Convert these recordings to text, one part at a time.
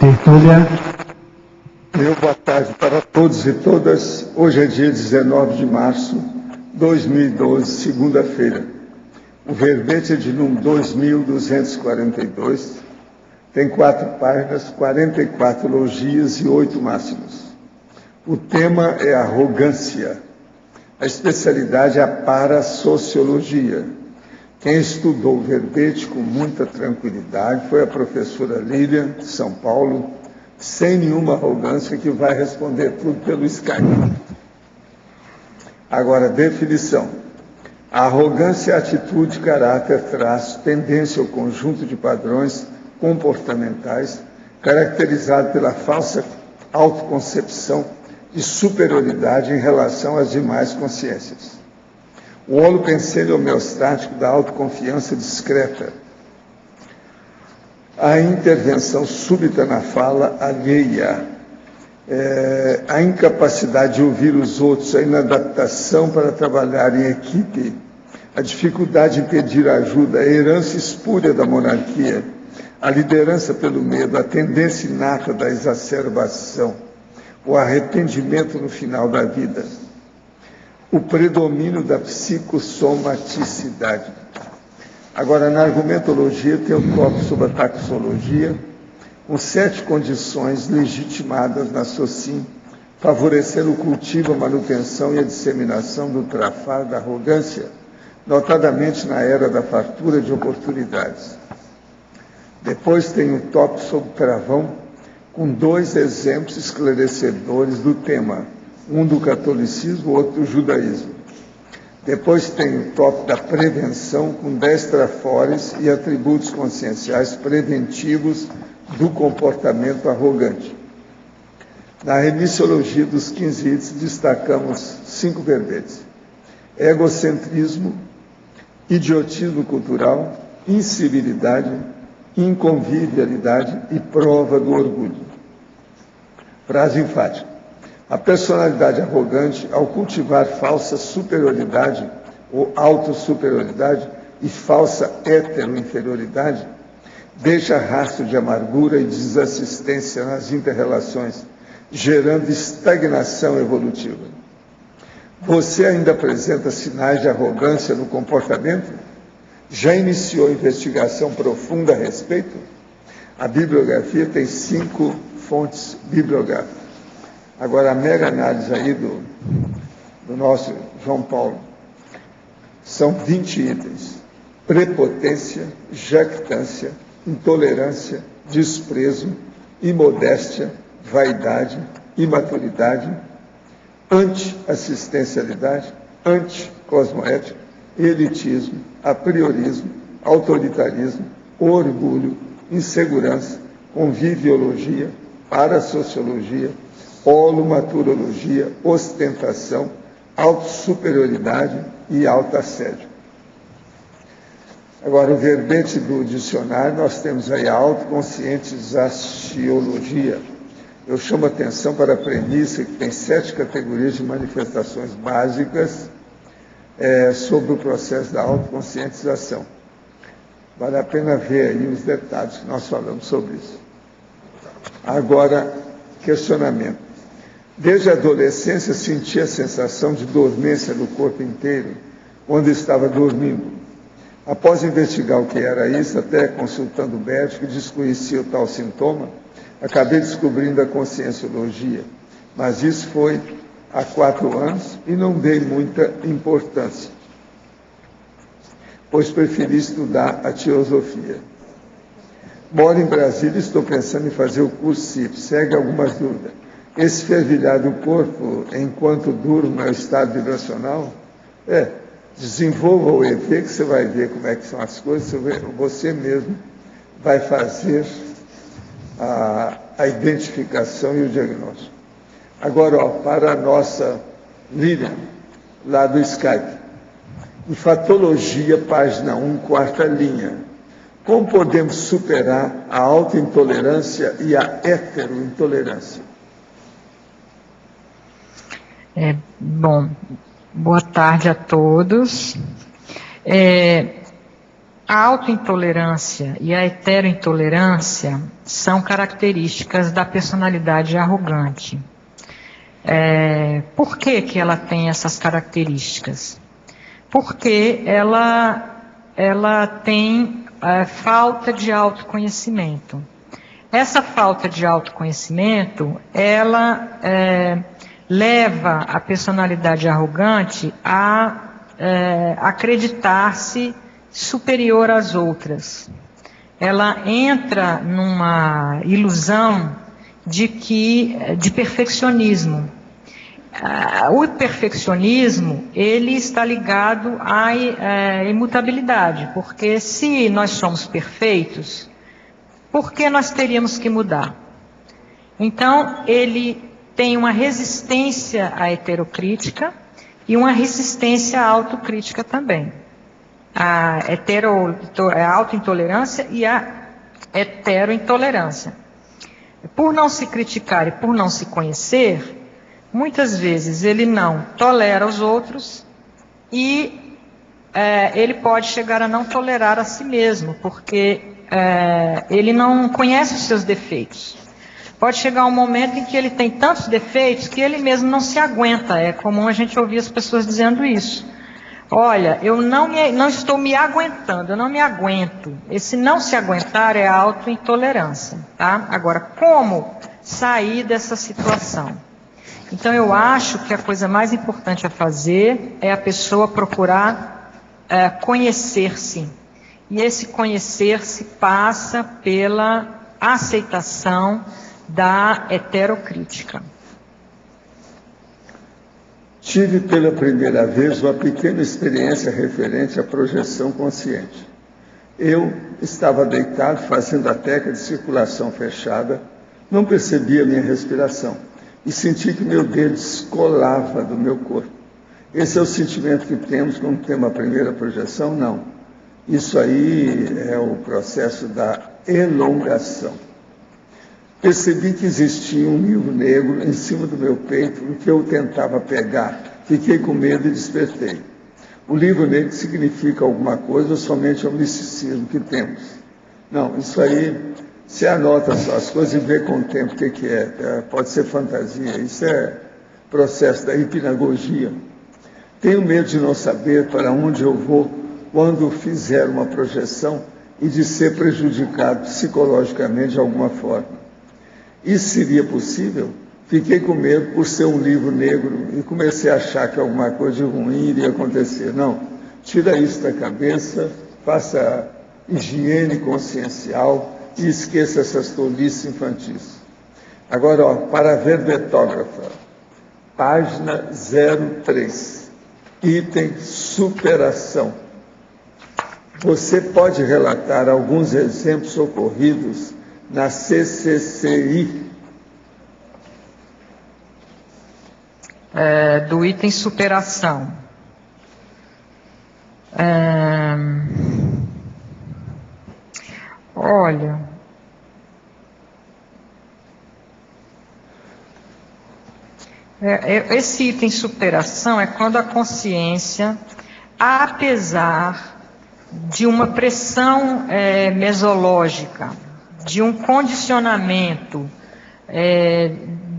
Tertúlia. Meu boa tarde para todos e todas. Hoje é dia 19 de março de 2012, segunda-feira. O verbete é de número 2242, tem 4 páginas, 44 elogios e 8 máximos. O tema é arrogância. A especialidade é a parasociologia. Quem estudou o verbete com muita tranquilidade foi a professora Lilian, de São Paulo, sem nenhuma arrogância, que vai responder tudo pelo Skype. Agora, definição. A arrogância é atitude, caráter, traço, tendência ou conjunto de padrões comportamentais caracterizado pela falsa autoconcepção de superioridade em relação às demais consciências. O holopenselho homeostático da autoconfiança discreta. A intervenção súbita na fala alheia. A incapacidade de ouvir os outros, a inadaptação para trabalhar em equipe, a dificuldade de pedir ajuda, a herança espúria da monarquia, a liderança pelo medo, a tendência inata da exacerbação, o arrependimento no final da vida, o predomínio da psicossomaticidade. Agora, na argumentologia, tem um tópico sobre a taxologia, com 7 condições legitimadas na SOCIM, favorecer o cultivo, a manutenção e a disseminação do trafar da arrogância, notadamente na era da fartura de oportunidades. Depois tem um tópico sobre travão, com 2 exemplos esclarecedores do tema, um do catolicismo, outro do judaísmo. Depois tem o tópico da prevenção, com 10 trafores e atributos conscienciais preventivos do comportamento arrogante. Na remissiologia dos 15 itens, destacamos 5 verbetes: egocentrismo, idiotismo cultural, incivilidade, inconvivialidade e prova do orgulho. Frase enfática. A personalidade arrogante, ao cultivar falsa superioridade ou autossuperioridade e falsa heteroinferioridade, deixa rastro de amargura e desassistência nas inter-relações, gerando estagnação evolutiva. Você ainda apresenta sinais de arrogância no comportamento? Já iniciou investigação profunda a respeito? A bibliografia tem 5 fontes bibliográficas. Agora, a mega análise aí do nosso João Paulo. São 20 itens. Prepotência, jactância, intolerância, desprezo, imodéstia, vaidade, imaturidade, anti-assistencialidade, anti-cosmoética, elitismo, apriorismo, autoritarismo, orgulho, insegurança, conviviologia, parasociologia, holomaturologia, ostentação, autossuperioridade e autoassédio. Agora, o verbete do dicionário, nós temos aí a autoconscientizaciologia. Eu chamo a atenção para a premissa que tem 7 categorias de manifestações básicas sobre o processo da autoconscientização. Vale a pena ver aí os detalhes que nós falamos sobre isso. Agora, questionamento. Desde a adolescência, senti a sensação de dormência no corpo inteiro, quando estava dormindo. Após investigar o que era isso, até consultando o médico, desconhecia o tal sintoma, acabei descobrindo a conscienciologia. Mas isso foi há 4 anos e não dei muita importância, pois preferi estudar a teosofia. Moro em Brasília e estou pensando em fazer o curso CIP. Segue algumas dúvidas. Esse fervilhar do corpo, enquanto durmo, é o estado vibracional? Desenvolva o EV, que você vai ver como é que são as coisas, você mesmo vai fazer a identificação e o diagnóstico. Agora, para a nossa Lilian, lá do Skype. Enfatologia, página 1, 4ª linha. Como podemos superar a autointolerância e a heterointolerância? Bom, boa tarde a todos. A autointolerância e a heterointolerância são características da personalidade arrogante. Por que que ela tem essas características? Porque ela tem falta de autoconhecimento. Essa falta de autoconhecimento, ela leva a personalidade arrogante a acreditar-se superior às outras. Ela entra numa ilusão de perfeccionismo. O perfeccionismo, ele está ligado à imutabilidade, porque se nós somos perfeitos, por que nós teríamos que mudar? Então, ele tem uma resistência à heterocrítica e uma resistência à autocrítica também. A autointolerância e a heterointolerância. Por não se criticar e por não se conhecer, muitas vezes ele não tolera os outros e ele pode chegar a não tolerar a si mesmo, porque ele não conhece os seus defeitos. Pode chegar um momento em que ele tem tantos defeitos que ele mesmo não se aguenta. É comum a gente ouvir as pessoas dizendo isso. Olha, eu não estou me aguentando, eu não me aguento. Esse não se aguentar é a autointolerância, tá? Agora, como sair dessa situação? Então, eu acho que a coisa mais importante a fazer é a pessoa procurar conhecer-se. E esse conhecer-se passa pela aceitação da heterocrítica. Tive pela primeira vez uma pequena experiência referente à projeção consciente. Eu estava deitado fazendo a técnica de circulação fechada, não percebia minha respiração e senti que meu dedo descolava do meu corpo. Esse é o sentimento que temos quando temos a primeira projeção? Não. Isso aí é o processo da elongação. Percebi que existia um livro negro em cima do meu peito, o que eu tentava pegar. Fiquei com medo e despertei. O livro negro significa alguma coisa ou somente é o misticismo que temos? Não, isso aí, você anota só as coisas e vê com o tempo o que é. Pode ser fantasia, isso é processo da hipnagogia. Tenho medo de não saber para onde eu vou quando fizer uma projeção e de ser prejudicado psicologicamente de alguma forma. Isso seria possível? Fiquei com medo por ser um livro negro e comecei a achar que alguma coisa de ruim iria acontecer. Não, tira isso da cabeça, faça higiene consciencial e esqueça essas tolices infantis. Agora, para a verbetógrafa, página 03, item superação. Você pode relatar alguns exemplos ocorridos na CCCI? Do item superação. Olha, esse item superação é quando a consciência, apesar de uma pressão mesológica, de um condicionamento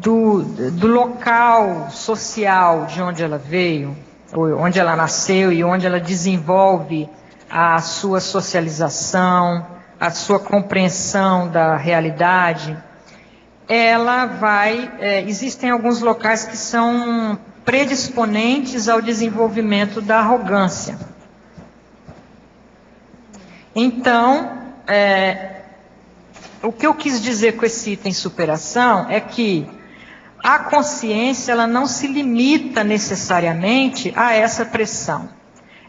do local social de onde ela veio, onde ela nasceu e onde ela desenvolve a sua socialização, a sua compreensão da realidade, ela existem alguns locais que são predisponentes ao desenvolvimento da arrogância. Então, o que eu quis dizer com esse item superação é que a consciência ela não se limita necessariamente a essa pressão.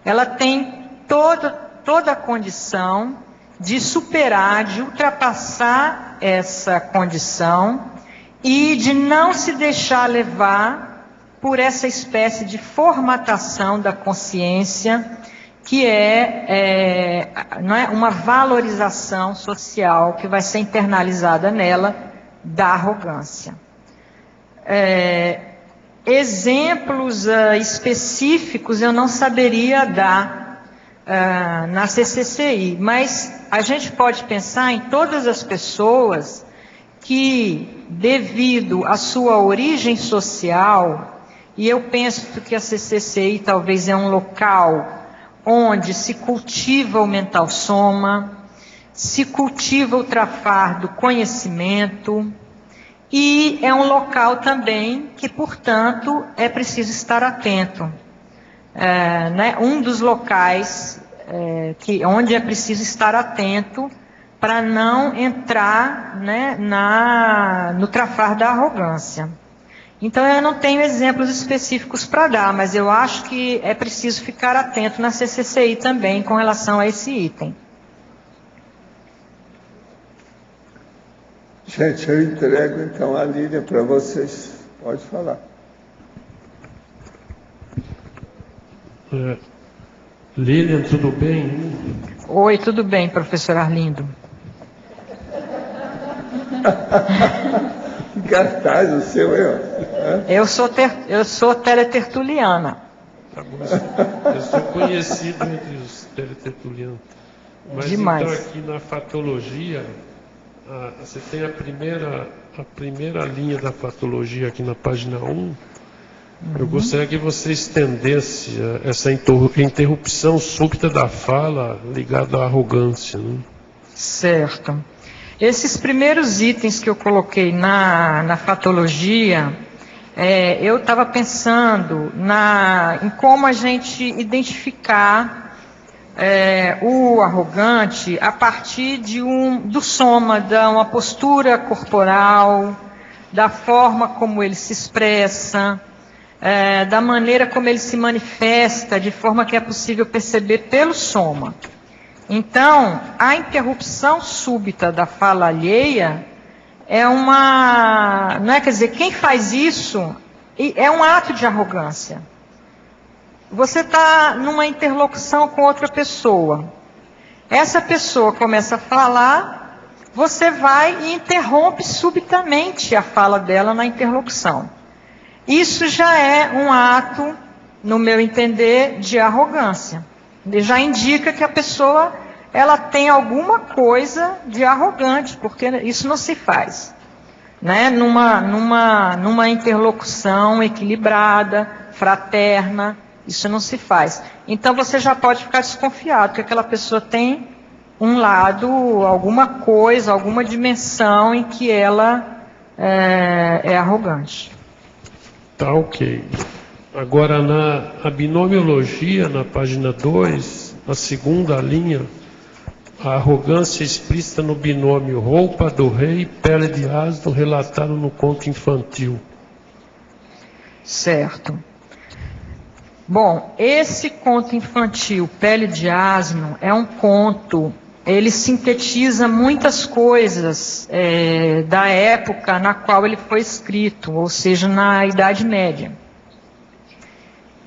Ela tem toda a condição de superar, de ultrapassar essa condição e de não se deixar levar por essa espécie de formatação da consciência que não é uma valorização social que vai ser internalizada nela da arrogância. Exemplos específicos eu não saberia dar, na CCCI, mas a gente pode pensar em todas as pessoas que, devido à sua origem social, e eu penso que a CCCI talvez é um local onde se cultiva o mental soma, se cultiva o trafar do conhecimento, e é um local também que, portanto, é preciso estar atento. Né, um dos locais onde é preciso estar atento para não entrar, né, no trafar da arrogância. Então, eu não tenho exemplos específicos para dar, mas eu acho que é preciso ficar atento na CCCI também com relação a esse item. Gente, eu entrego então a Lília para vocês. Pode falar. Lilian, tudo bem? Oi, tudo bem, professor Arlindo. Que cartaz o seu, Eu sou teletertuliana. Eu sou conhecido entre os teletertulianos. Mas demais. Então aqui na fatologia, você tem a primeira linha da fatologia aqui na página 1. Eu gostaria que você estendesse essa interrupção súbita da fala ligada à arrogância. Né? Certo. Esses primeiros itens que eu coloquei na fatologia, eu estava pensando em como a gente identificar o arrogante a partir do soma, de uma postura corporal, da forma como ele se expressa, da maneira como ele se manifesta, de forma que é possível perceber pelo soma. Então, a interrupção súbita da fala alheia quer dizer, quem faz isso é um ato de arrogância. Você está numa interlocução com outra pessoa. Essa pessoa começa a falar, você vai e interrompe subitamente a fala dela na interlocução. Isso já é um ato, no meu entender, de arrogância. Ele já indica que a pessoa ela tem alguma coisa de arrogante, porque isso não se faz. Né? Numa interlocução equilibrada, fraterna, isso não se faz. Então você já pode ficar desconfiado que aquela pessoa tem um lado, alguma coisa, alguma dimensão em que ela é arrogante. Tá, ok. Agora, na binomiologia, na página 2, a segunda linha, a arrogância explícita no binômio roupa do rei e pele de asno relatado no conto infantil. Certo. Bom, esse conto infantil, Pele de Asno, é um conto, ele sintetiza muitas coisas da época na qual ele foi escrito, ou seja, na Idade Média.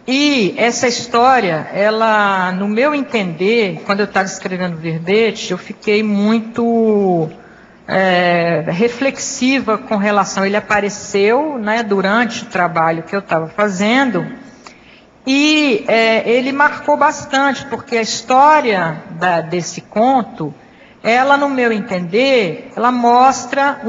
E essa história, ela, no meu entender, quando eu estava escrevendo o verbete, eu fiquei muito reflexiva com relação. Ele apareceu, né, durante o trabalho que eu estava fazendo, e ele marcou bastante, porque a história desse conto, ela, no meu entender, ela mostra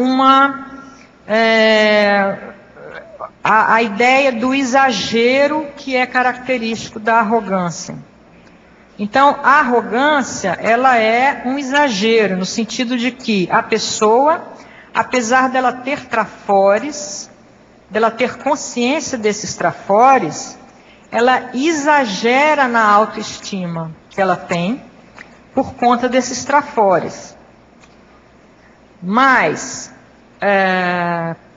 a ideia do exagero que é característico da arrogância. Então, a arrogância, ela é um exagero, no sentido de que a pessoa, apesar dela ter trafores, dela ter consciência desses trafores, ela exagera na autoestima que ela tem por conta desses trafores. Mas,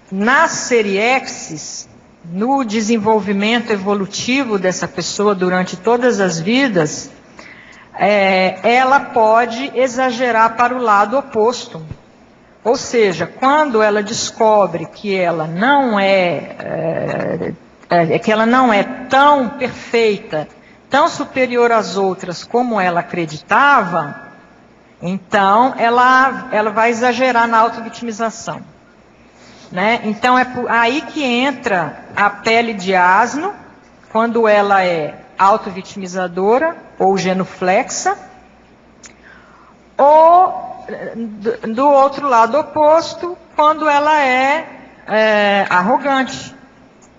nas seriexes, no desenvolvimento evolutivo dessa pessoa durante todas as vidas, ela pode exagerar para o lado oposto. Ou seja, quando ela descobre que ela não que ela não é tão perfeita, tão superior às outras como ela acreditava, então ela vai exagerar na autovitimização. Né? Então é aí que entra a pele de asno, quando ela é autovitimizadora ou genuflexa, ou do outro lado oposto, quando ela é arrogante,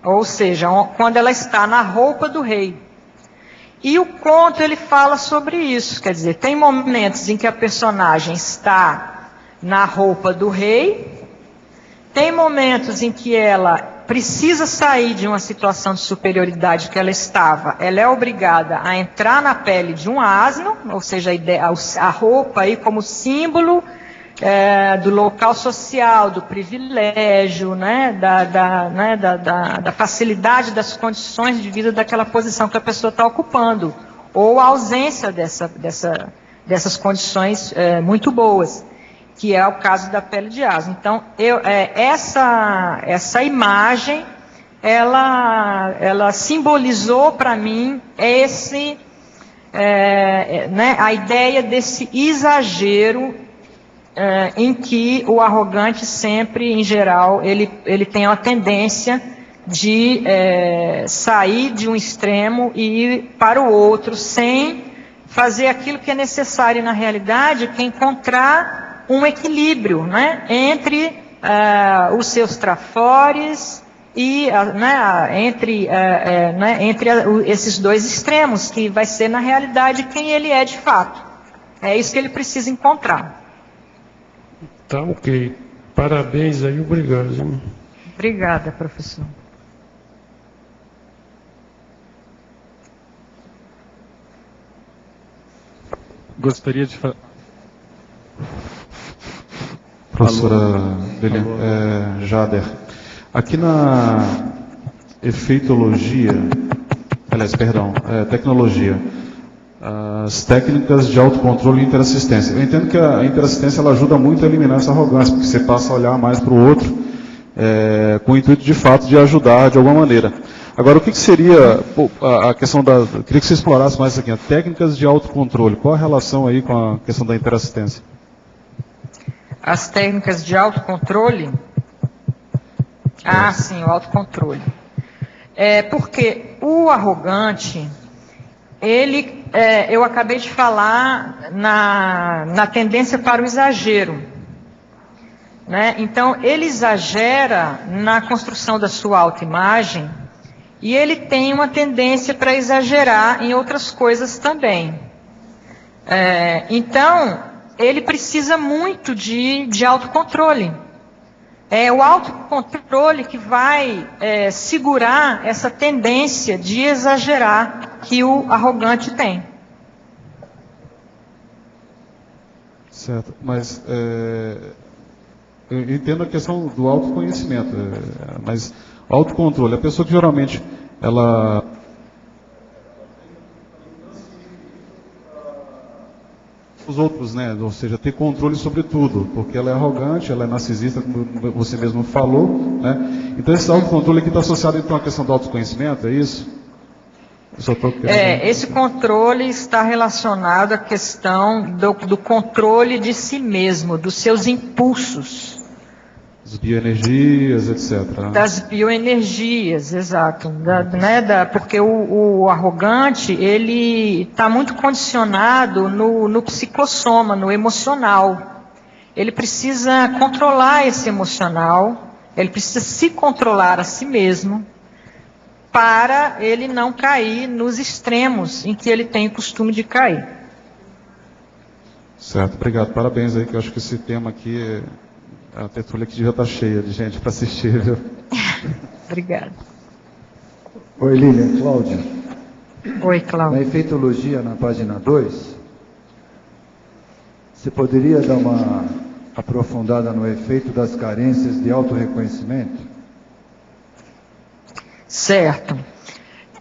ou seja, quando ela está na roupa do rei. E o conto ele fala sobre isso, quer dizer, tem momentos em que a personagem está na roupa do rei, tem momentos em que ela precisa sair de uma situação de superioridade que ela estava, ela é obrigada a entrar na pele de um asno, ou seja, a roupa aí como símbolo do local social, do privilégio, né, da facilidade das condições de vida daquela posição que a pessoa está ocupando, ou a ausência dessas condições muito boas, que é o caso da pele de asno. Então, essa imagem, ela simbolizou para mim a ideia desse exagero em que o arrogante sempre, em geral, ele tem a tendência de sair de um extremo e ir para o outro, sem fazer aquilo que é necessário na realidade, que é encontrar um equilíbrio, né, entre os seus trafores e entre esses dois extremos, que vai ser na realidade quem ele é de fato. É isso que ele precisa encontrar. Tá ok. Parabéns aí, obrigado. Obrigada, professor. Gostaria de falar. Professora Jader, aqui na efeitologia, tecnologia, as técnicas de autocontrole e interassistência. Eu entendo que a interassistência ela ajuda muito a eliminar essa arrogância, porque você passa a olhar mais para o outro, com o intuito de fato de ajudar de alguma maneira. Agora, o que seria a questão da... Queria que você explorasse mais isso aqui, técnicas de autocontrole. Qual a relação aí com a questão da interassistência? As técnicas de autocontrole? Sim, o autocontrole. Porque o arrogante, eu acabei de falar na tendência para o exagero, né? Então, ele exagera na construção da sua autoimagem e ele tem uma tendência para exagerar em outras coisas também. Então, ele precisa muito de autocontrole. É o autocontrole que vai segurar essa tendência de exagerar que o arrogante tem. Certo, mas eu entendo a questão do autoconhecimento, mas autocontrole, a pessoa que geralmente ela os outros, né? Ou seja, ter controle sobre tudo, porque ela é arrogante, ela é narcisista, como você mesmo falou, né? Então esse autocontrole aqui está associado então à questão do autoconhecimento, é isso? Esse controle está relacionado à questão do controle de si mesmo, dos seus impulsos. As bioenergias, etc. Das bioenergias, exato. Porque o arrogante, ele está muito condicionado no psicossoma, no emocional. Ele precisa controlar esse emocional, ele precisa se controlar a si mesmo, para ele não cair nos extremos em que ele tem o costume de cair. Certo, obrigado. Parabéns aí, que eu acho que esse tema aqui... A tertúlia aqui já está cheia de gente para assistir, viu? Obrigada. Oi, Lilian, Cláudia. Oi, Cláudia. Na efeitologia, na página 2, você poderia dar uma aprofundada no efeito das carências de autorreconhecimento? Certo.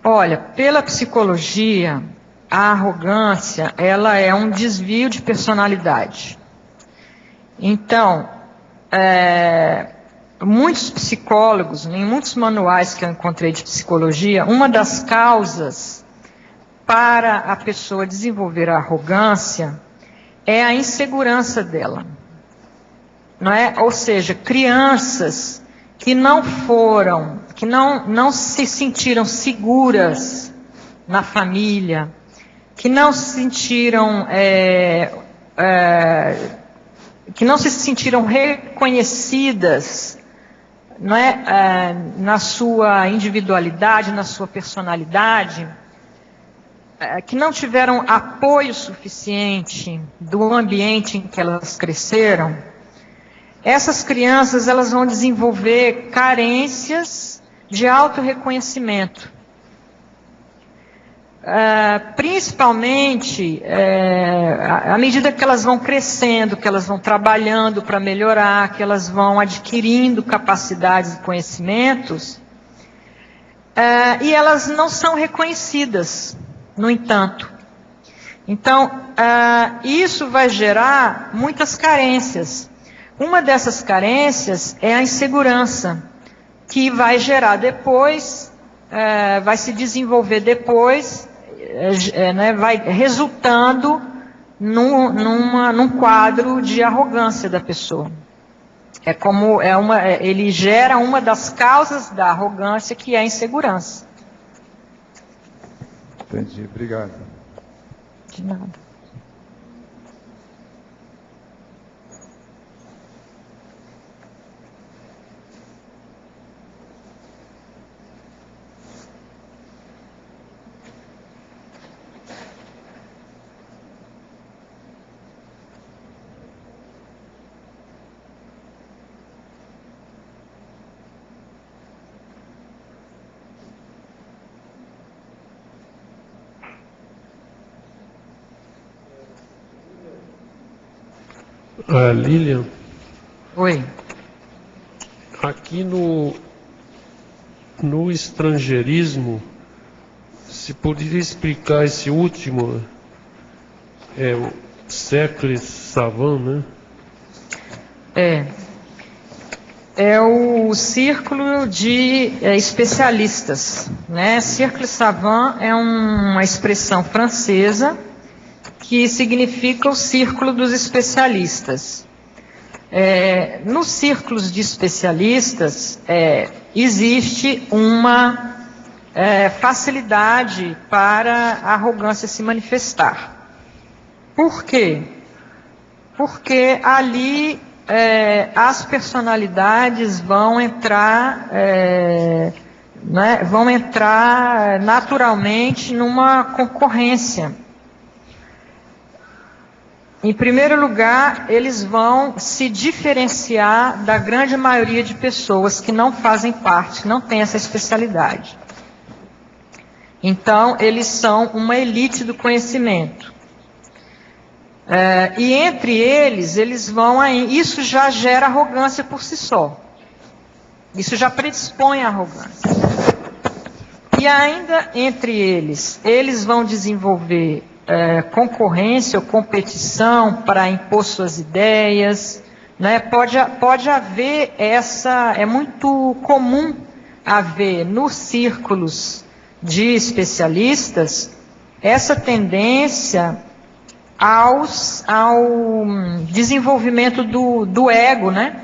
Olha, pela psicologia, a arrogância, ela é um desvio de personalidade. Então, muitos psicólogos, em muitos manuais que eu encontrei de psicologia, uma das causas para a pessoa desenvolver a arrogância é a insegurança dela, não é? Ou seja, crianças que não se sentiram seguras, na família, que não se sentiram reconhecidas, não é, na sua individualidade, na sua personalidade, que não tiveram apoio suficiente do ambiente em que elas cresceram, essas crianças elas vão desenvolver carências de autorreconhecimento. Principalmente à medida que elas vão crescendo, que elas vão trabalhando para melhorar, que elas vão adquirindo capacidades e conhecimentos, e elas não são reconhecidas, no entanto. Então, isso vai gerar muitas carências. Uma dessas carências é a insegurança, que vai gerar depois, vai se desenvolver depois, vai resultando num quadro de arrogância da pessoa. Ele gera uma das causas da arrogância, que é a insegurança. Entendi, obrigado. De nada. Lilian, Oi. aqui no estrangeirismo, se poderia explicar esse último, o Cercle Savant, né? É o círculo de especialistas, né? Cercle Savant é uma expressão francesa que significa o círculo dos especialistas. Nos círculos de especialistas existe uma facilidade para a arrogância se manifestar. Por quê? Porque ali as personalidades vão entrar naturalmente numa concorrência. Em primeiro lugar, eles vão se diferenciar da grande maioria de pessoas que não fazem parte, que não têm essa especialidade. Então, eles são uma elite do conhecimento. E entre eles vão... Isso já gera arrogância por si só. Isso já predispõe à arrogância. E ainda entre eles vão desenvolver concorrência ou competição para impor suas ideias, né? Pode haver é muito comum haver nos círculos de especialistas essa tendência ao desenvolvimento do ego, né?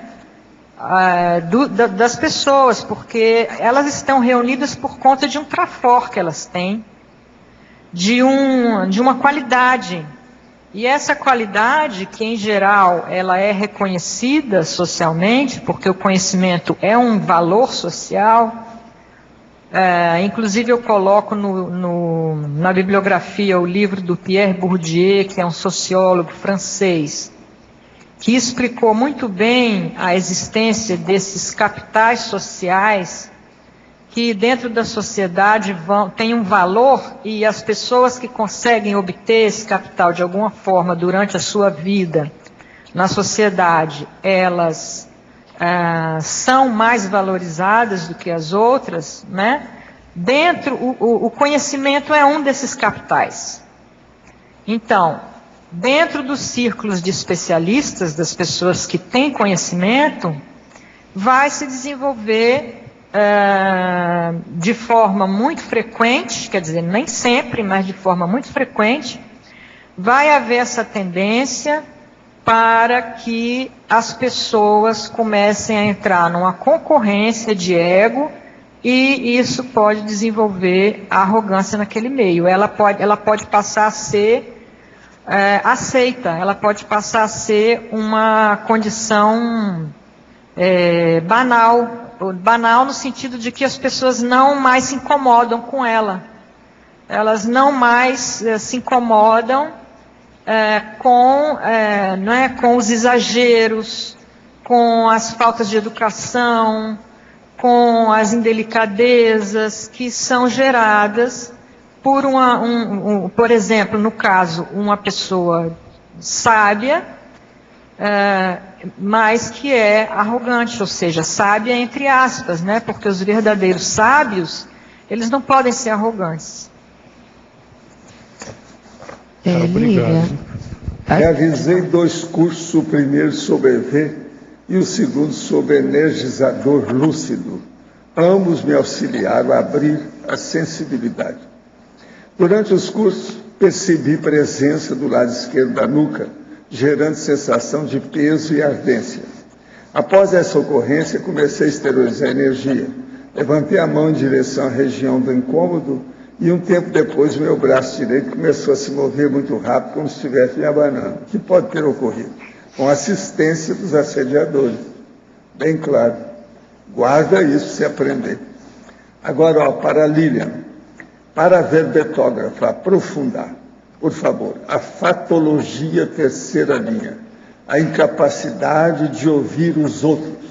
Das pessoas, porque elas estão reunidas por conta de um trafor que elas têm, de uma qualidade. E essa qualidade, que em geral ela é reconhecida socialmente, porque o conhecimento é um valor social. Inclusive eu coloco na bibliografia o livro do Pierre Bourdieu, que é um sociólogo francês, que explicou muito bem a existência desses capitais sociais que dentro da sociedade têm um valor, e as pessoas que conseguem obter esse capital de alguma forma durante a sua vida na sociedade, elas são mais valorizadas do que as outras, né? O conhecimento é um desses capitais. Então, dentro dos círculos de especialistas, das pessoas que têm conhecimento, vai se desenvolver de forma muito frequente, quer dizer, nem sempre, mas de forma muito frequente, vai haver essa tendência para que as pessoas comecem a entrar numa concorrência de ego e isso pode desenvolver a arrogância naquele meio. Ela pode passar a ser aceita, ela pode passar a ser uma condição banal no sentido de que as pessoas não mais se incomodam com ela. Elas não mais se incomodam com os exageros, com as faltas de educação, com as indelicadezas que são geradas por por exemplo, no caso, uma pessoa sábia, mas que é arrogante, ou seja, sábia entre aspas, né? Porque os verdadeiros sábios, eles não podem ser arrogantes. Obrigado. Realizei 2 cursos, o primeiro sobre EV e o segundo sobre energizador lúcido. Ambos me auxiliaram a abrir a sensibilidade. Durante os cursos, percebi presença do lado esquerdo da nuca, gerando sensação de peso e ardência. Após essa ocorrência, comecei a exteriorizar a energia. Levantei a mão em direção à região do incômodo e um tempo depois meu braço direito começou a se mover muito rápido, como se estivesse me abanando. O que pode ter ocorrido? Com assistência dos assediadores. Bem claro. Guarda isso se aprender. Agora, para a Lilian, para a verbetógrafa aprofundar, por favor, a fatologia terceira linha, a incapacidade de ouvir os outros.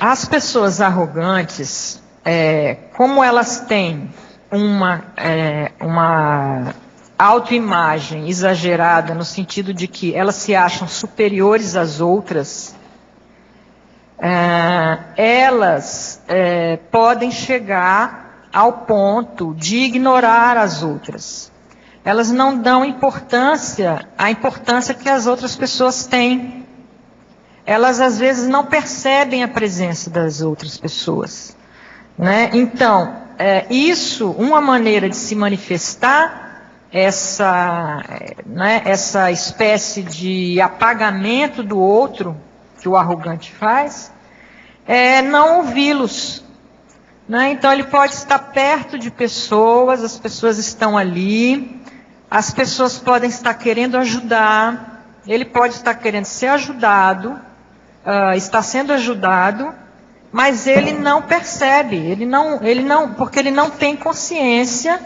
As pessoas arrogantes, como elas têm uma autoimagem exagerada, no sentido de que elas se acham superiores às outras, elas podem chegar ao ponto de ignorar as outras. Elas não dão a importância que as outras pessoas têm. Elas às vezes não percebem a presença das outras pessoas, né? Então, uma maneira de se manifestar essa espécie de apagamento do outro que o arrogante faz é não ouvi-los, né? Então ele pode estar perto de pessoas, as pessoas estão ali, as pessoas podem estar querendo ajudar, ele pode estar querendo ser ajudado, está sendo ajudado, mas ele não percebe, porque ele não tem consciência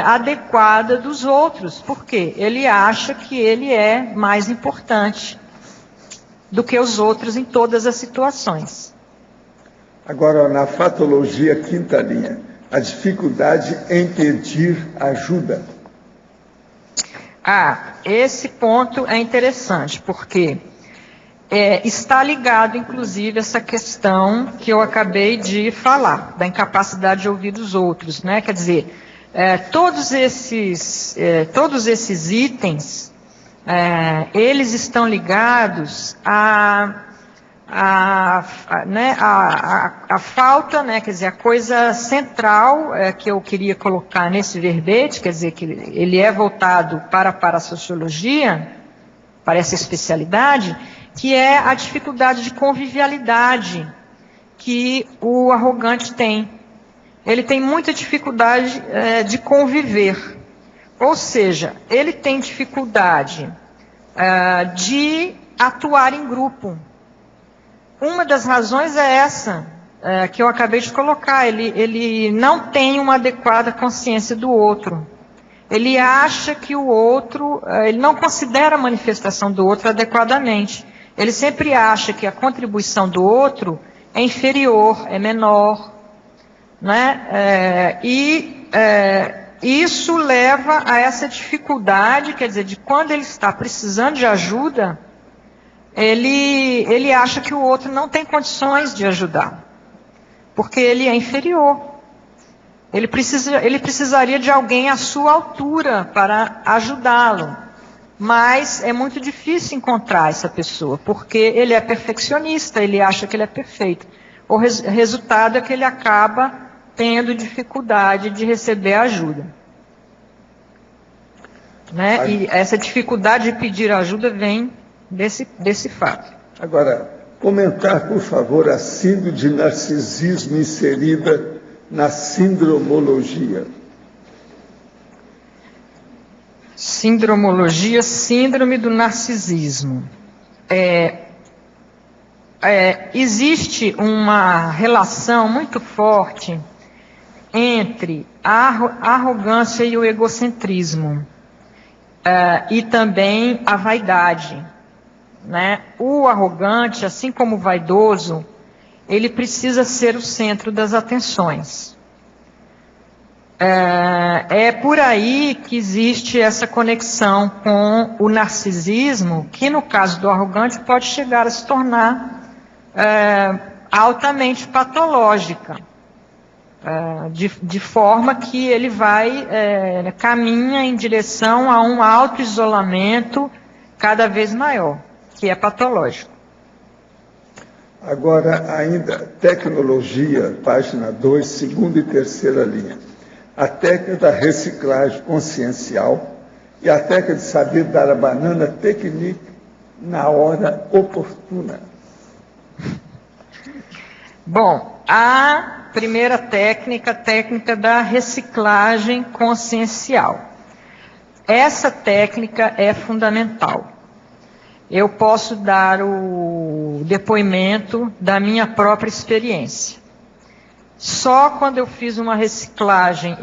adequada dos outros, porque ele acha que ele é mais importante do que os outros em todas as situações. Agora, na fatologia quinta linha, a dificuldade em pedir ajuda. Esse ponto é interessante, porque está ligado, inclusive, essa questão que eu acabei de falar, da incapacidade de ouvir os outros, né? Quer dizer, todos esses itens, eles estão ligados à falta, né? Quer dizer, a coisa central que eu queria colocar nesse verbete, quer dizer, que ele é voltado para a parapsicologia, para essa especialidade, que é a dificuldade de convivialidade que o arrogante tem. Ele tem muita dificuldade de conviver. Ou seja, ele tem dificuldade de atuar em grupo. Uma das razões é essa, que eu acabei de colocar. Ele não tem uma adequada consciência do outro. Ele acha que o outro, ele não considera a manifestação do outro adequadamente. Ele sempre acha que a contribuição do outro é inferior, é menor, né? Isso leva a essa dificuldade, quer dizer, de quando ele está precisando de ajuda, ele acha que o outro não tem condições de ajudar, porque ele é inferior. Ele precisaria de alguém à sua altura para ajudá-lo. Mas é muito difícil encontrar essa pessoa, porque ele é perfeccionista, ele acha que ele é perfeito. O resultado é que ele acaba tendo dificuldade de receber ajuda. E essa dificuldade de pedir ajuda vem desse fato. Agora, comentar, por favor, a síndrome de narcisismo inserida na sindromologia. Sindromologia, síndrome do narcisismo. Existe uma relação muito forte entre a arrogância e o egocentrismo, e também a vaidade, né? O arrogante, assim como o vaidoso, ele precisa ser o centro das atenções. É por aí que existe essa conexão com o narcisismo, que no caso do arrogante pode chegar a se tornar altamente patológica, de forma que ele caminha em direção a um auto-isolamento cada vez maior, que é patológico. Agora, ainda, tecnologia, página 2, segunda e terceira linha. A técnica da reciclagem consciencial e a técnica de saber dar a banana technique na hora oportuna. Bom, a primeira técnica, a técnica da reciclagem consciencial. Essa técnica é fundamental. Eu posso dar o depoimento da minha própria experiência. Só quando eu fiz uma reciclagem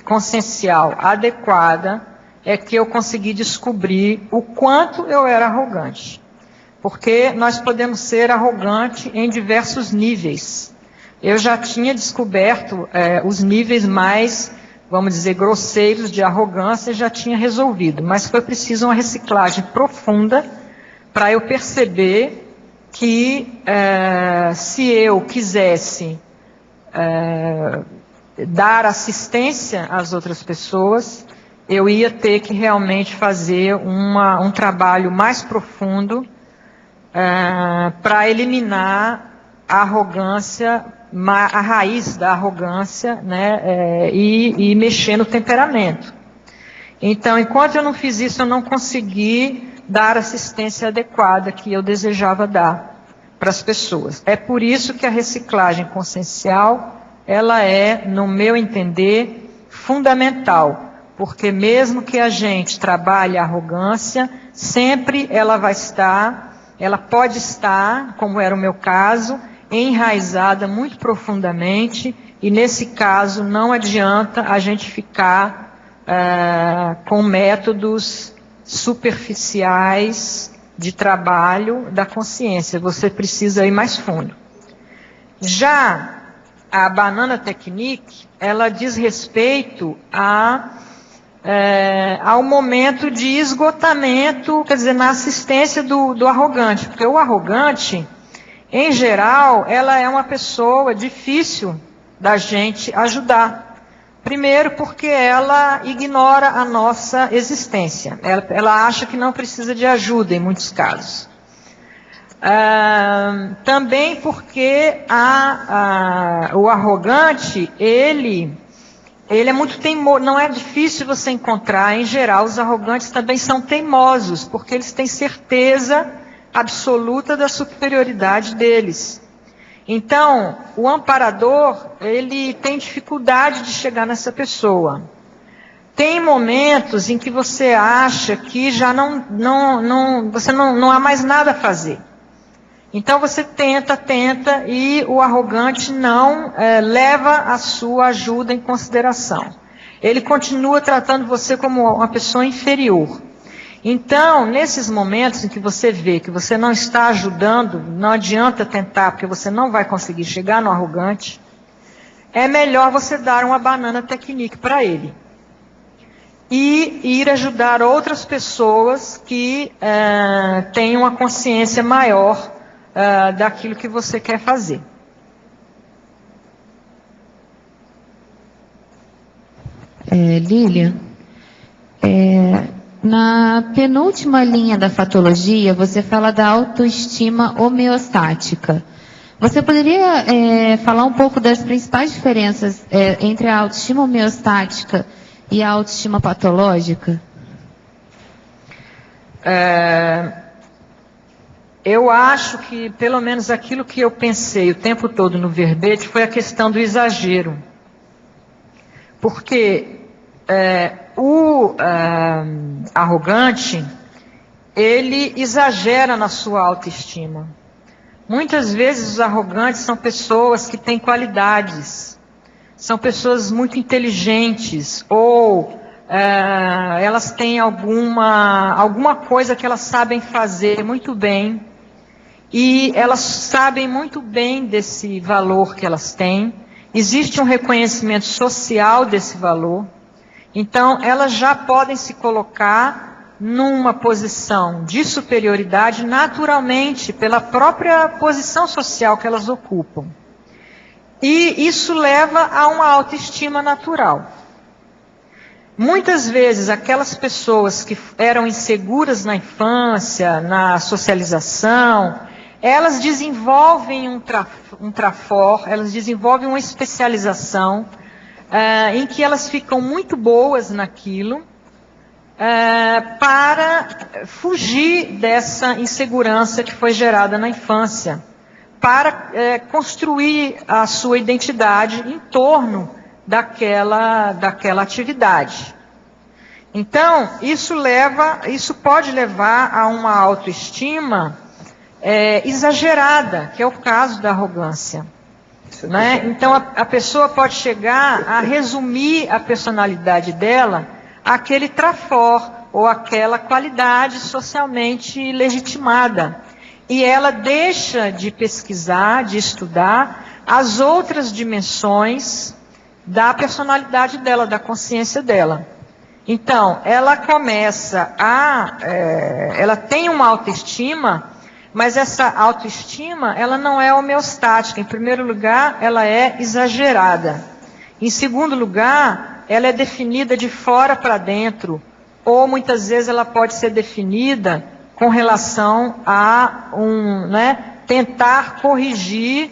consciencial adequada é que eu consegui descobrir o quanto eu era arrogante. Porque nós podemos ser arrogantes em diversos níveis. Eu já tinha descoberto os níveis mais, vamos dizer, grosseiros de arrogância, já tinha resolvido. Mas foi preciso uma reciclagem profunda para eu perceber que se eu quisesse dar assistência às outras pessoas, eu ia ter que realmente fazer um trabalho mais profundo para eliminar a arrogância, a raiz da arrogância, né, e mexer no temperamento. Então, enquanto eu não fiz isso, eu não consegui dar a assistência adequada que eu desejava dar para as pessoas. É por isso que a reciclagem consciencial, ela é, no meu entender, fundamental, porque mesmo que a gente trabalhe a arrogância, sempre ela pode estar, como era o meu caso, enraizada muito profundamente, e nesse caso não adianta a gente ficar com métodos superficiais de trabalho da consciência. Você precisa ir mais fundo. Já a banana technique, ela diz respeito ao momento de esgotamento, quer dizer, na assistência do arrogante, porque o arrogante, em geral, ela é uma pessoa difícil da gente ajudar. Primeiro porque ela ignora a nossa existência, ela acha que não precisa de ajuda em muitos casos. Também porque o arrogante, ele é muito teimoso, não é difícil você encontrar, em geral, os arrogantes também são teimosos, porque eles têm certeza absoluta da superioridade deles. Então, o amparador, ele tem dificuldade de chegar nessa pessoa. Tem momentos em que você acha que já não há mais nada a fazer. Então você tenta, e o arrogante não leva a sua ajuda em consideração. Ele continua tratando você como uma pessoa inferior. Então, nesses momentos em que você vê que você não está ajudando, não adianta tentar, porque você não vai conseguir chegar no arrogante, é melhor você dar uma banana technique para ele. E ir ajudar outras pessoas que tenham uma consciência maior daquilo que você quer fazer. Lília, na penúltima linha da fatologia, você fala da autoestima homeostática. Você poderia falar um pouco das principais diferenças entre a autoestima homeostática e a autoestima patológica? Eu acho que, pelo menos aquilo que eu pensei o tempo todo no verbete, foi a questão do exagero. Porque o arrogante, ele exagera na sua autoestima. Muitas vezes os arrogantes são pessoas que têm qualidades, são pessoas muito inteligentes, ou elas têm alguma coisa que elas sabem fazer muito bem, e elas sabem muito bem desse valor que elas têm, existe um reconhecimento social desse valor, então elas já podem se colocar numa posição de superioridade naturalmente pela própria posição social que elas ocupam. E isso leva a uma autoestima natural. Muitas vezes aquelas pessoas que eram inseguras na infância, na socialização, elas desenvolvem um trafor, elas desenvolvem uma especialização em que elas ficam muito boas naquilo, para fugir dessa insegurança que foi gerada na infância, para construir a sua identidade em torno daquela atividade. Então, isso pode levar a uma autoestima exagerada, que é o caso da arrogância. Né? Então, a pessoa pode chegar a resumir a personalidade dela àquele trafor, ou aquela qualidade socialmente legitimada. E ela deixa de pesquisar, de estudar as outras dimensões da personalidade dela, da consciência dela. Então, ela começa ela tem uma autoestima, mas essa autoestima, ela não é homeostática. Em primeiro lugar, ela é exagerada. Em segundo lugar, ela é definida de fora para dentro, ou muitas vezes ela pode ser definida com relação a tentar corrigir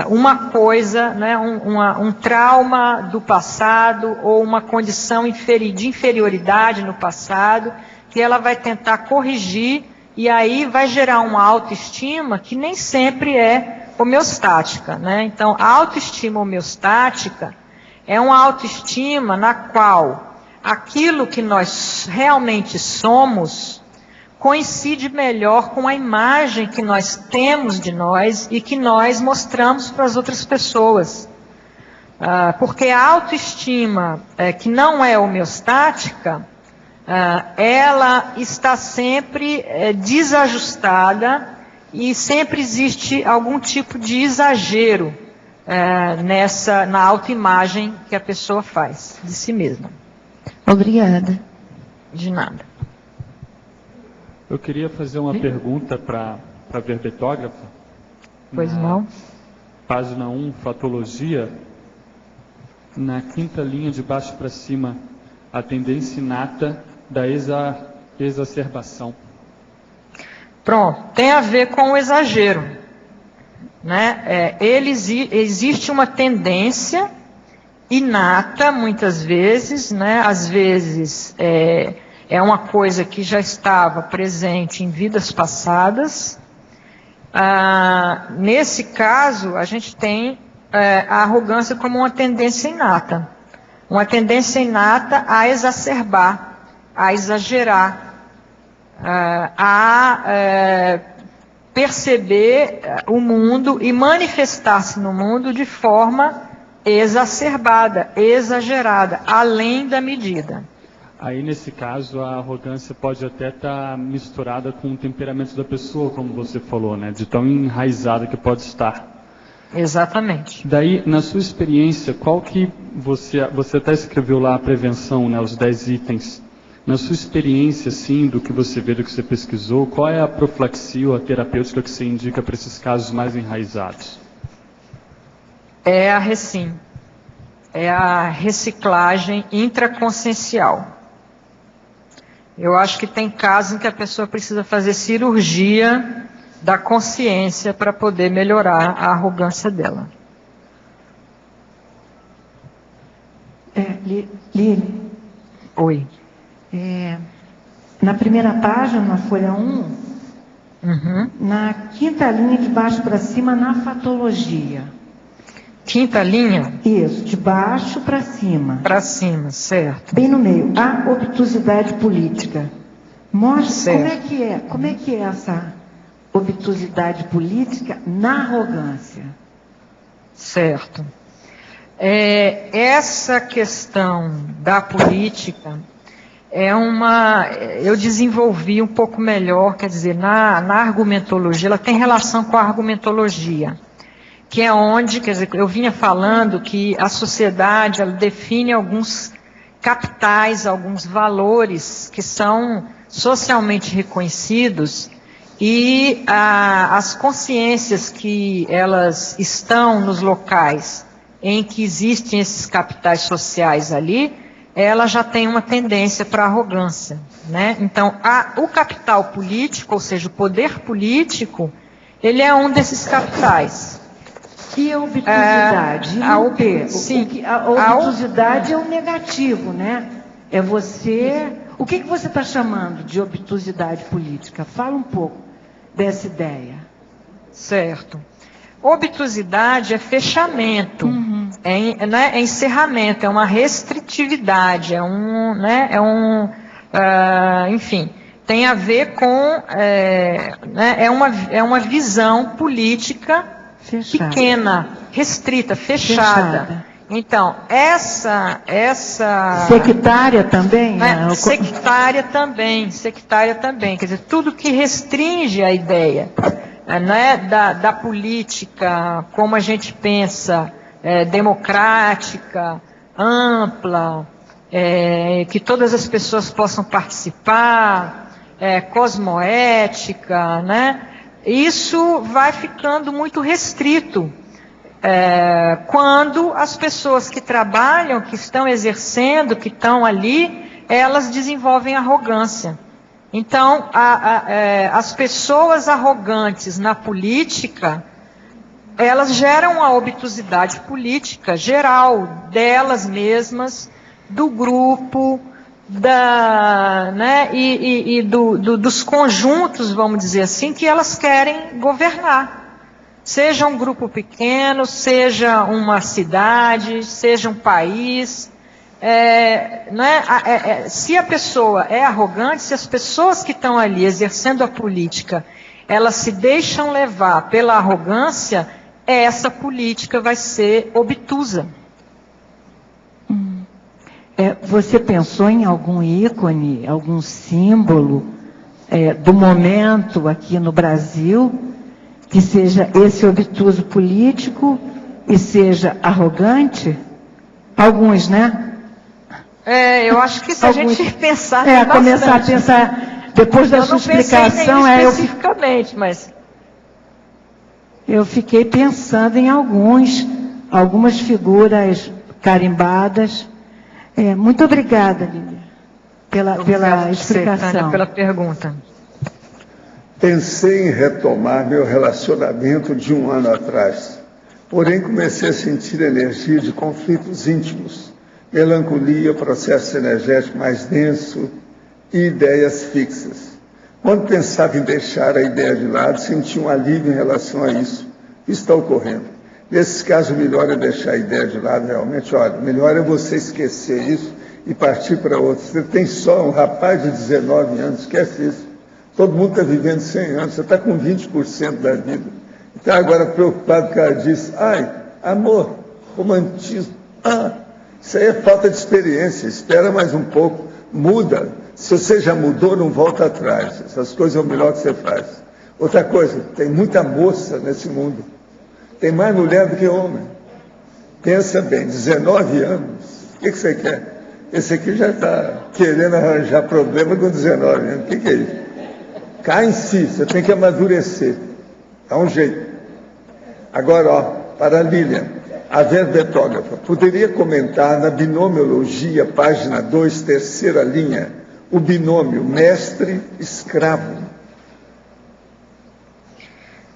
uma coisa, né, um trauma do passado, ou uma condição de inferioridade no passado, que ela vai tentar corrigir, e aí vai gerar uma autoestima que nem sempre é homeostática. Né? Então, a autoestima homeostática é uma autoestima na qual aquilo que nós realmente somos coincide melhor com a imagem que nós temos de nós e que nós mostramos para as outras pessoas. Porque a autoestima que não é homeostática, ela está sempre desajustada e sempre existe algum tipo de exagero na autoimagem que a pessoa faz de si mesma. Obrigada. De nada. Eu queria fazer uma pergunta para a verbetógrafa. Pois não. Página 1, fatologia. Na quinta linha de baixo para cima, a tendência inata da exacerbação. Pronto, tem a ver com o exagero. Né? Existe uma tendência inata, muitas vezes, né? Às vezes é uma coisa que já estava presente em vidas passadas. Nesse caso, a gente tem a arrogância como uma tendência inata. Uma tendência inata a exacerbar, a exagerar, a perceber o mundo e manifestar-se no mundo de forma exacerbada, exagerada, além da medida. Aí, nesse caso, a arrogância pode até estar misturada com o temperamento da pessoa, como você falou, né? De tão enraizada que pode estar. Exatamente. Daí, na sua experiência, qual que você até escreveu lá a prevenção, né? Os 10 itens. Na sua experiência, assim, do que você vê, do que você pesquisou, qual é a profilaxia ou a terapêutica que você indica para esses casos mais enraizados? É a recim. É a reciclagem intraconsciencial. Eu acho que tem casos em que a pessoa precisa fazer cirurgia da consciência para poder melhorar a arrogância dela. Lili. Oi. Na primeira página, na folha 1, Na quinta linha, de baixo para cima, na fatologia. Quinta linha? Isso, de baixo para cima. Para cima, certo. Bem no meio, a obtusidade política. Mostra como é que é essa obtusidade política na arrogância. Certo. Essa questão da política eu desenvolvi um pouco melhor, quer dizer, na argumentologia, ela tem relação com a argumentologia, que é onde, quer dizer, eu vinha falando que a sociedade, ela define alguns capitais, alguns valores que são socialmente reconhecidos, e as consciências que elas estão nos locais em que existem esses capitais sociais ali, ela já tem uma tendência para a arrogância, né? Então, o capital político, ou seja, o poder político, ele é um desses capitais. E a obtusidade? A obtusidade é o negativo, né? É você... O que você está chamando de obtusidade política? Fala um pouco dessa ideia. Certo. Obtusidade é fechamento, é encerramento, é uma restritividade, enfim, tem a ver com, é uma visão política pequena, restrita, fechada. Então, essa sectária também? Sectária também, quer dizer, tudo que restringe a ideia, da política, como a gente pensa, democrática, ampla, que todas as pessoas possam participar, cosmoética, né? Isso vai ficando muito restrito quando as pessoas que trabalham, que estão exercendo, que estão ali, elas desenvolvem arrogância. Então, as pessoas arrogantes na política, elas geram a obtusidade política geral delas mesmas, do grupo, dos conjuntos, vamos dizer assim, que elas querem governar. Seja um grupo pequeno, seja uma cidade, seja um país. Se a pessoa é arrogante, se as pessoas que estão ali exercendo a política, elas se deixam levar pela arrogância, essa política vai ser obtusa. Você pensou em algum ícone, algum símbolo do momento aqui no Brasil, que seja esse obtuso político e seja arrogante? Alguns, né? Eu acho que se a gente pensar... começar a pensar, depois da sua explicação... especificamente, mas... Eu fiquei pensando em algumas figuras carimbadas. Muito obrigada, Lília, pela explicação. Tânia, pela pergunta. Pensei em retomar meu relacionamento de 1 ano atrás, porém comecei a sentir energia de conflitos íntimos, melancolia, processo energético mais denso e ideias fixas. Quando pensava em deixar a ideia de lado, senti um alívio em relação a isso. Isso está ocorrendo. Nesses casos, o melhor é deixar a ideia de lado realmente. Olha, o melhor é você esquecer isso e partir para outro. Você tem só um rapaz de 19 anos, esquece isso. Todo mundo está vivendo 100 anos, você está com 20% da vida. Está agora preocupado com ela disso. Ai, amor, romantismo. Isso aí é falta de experiência. Espera mais um pouco, muda. Se você já mudou, não volta atrás. Essas coisas é o melhor que você faz. Outra coisa, tem muita moça nesse mundo. Tem mais mulher do que homem. Pensa bem, 19 anos. O que você quer? Esse aqui já está querendo arranjar problema com 19 anos. O que é isso? Cai em si, você tem que amadurecer. Dá um jeito. Agora, para a Lília, a verbetógrafa, poderia comentar na binomiologia, página 2, terceira linha, o binômio mestre-escravo.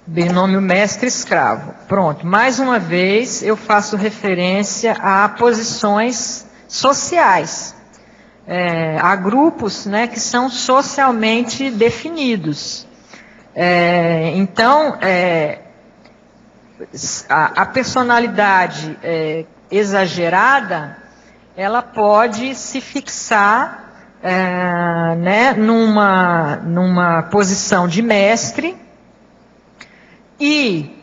Binômio mestre-escravo. Pronto, mais uma vez eu faço referência a posições sociais. Há grupos, né, que são socialmente definidos. Então, a personalidade exagerada, ela pode se fixar né, numa posição de mestre e,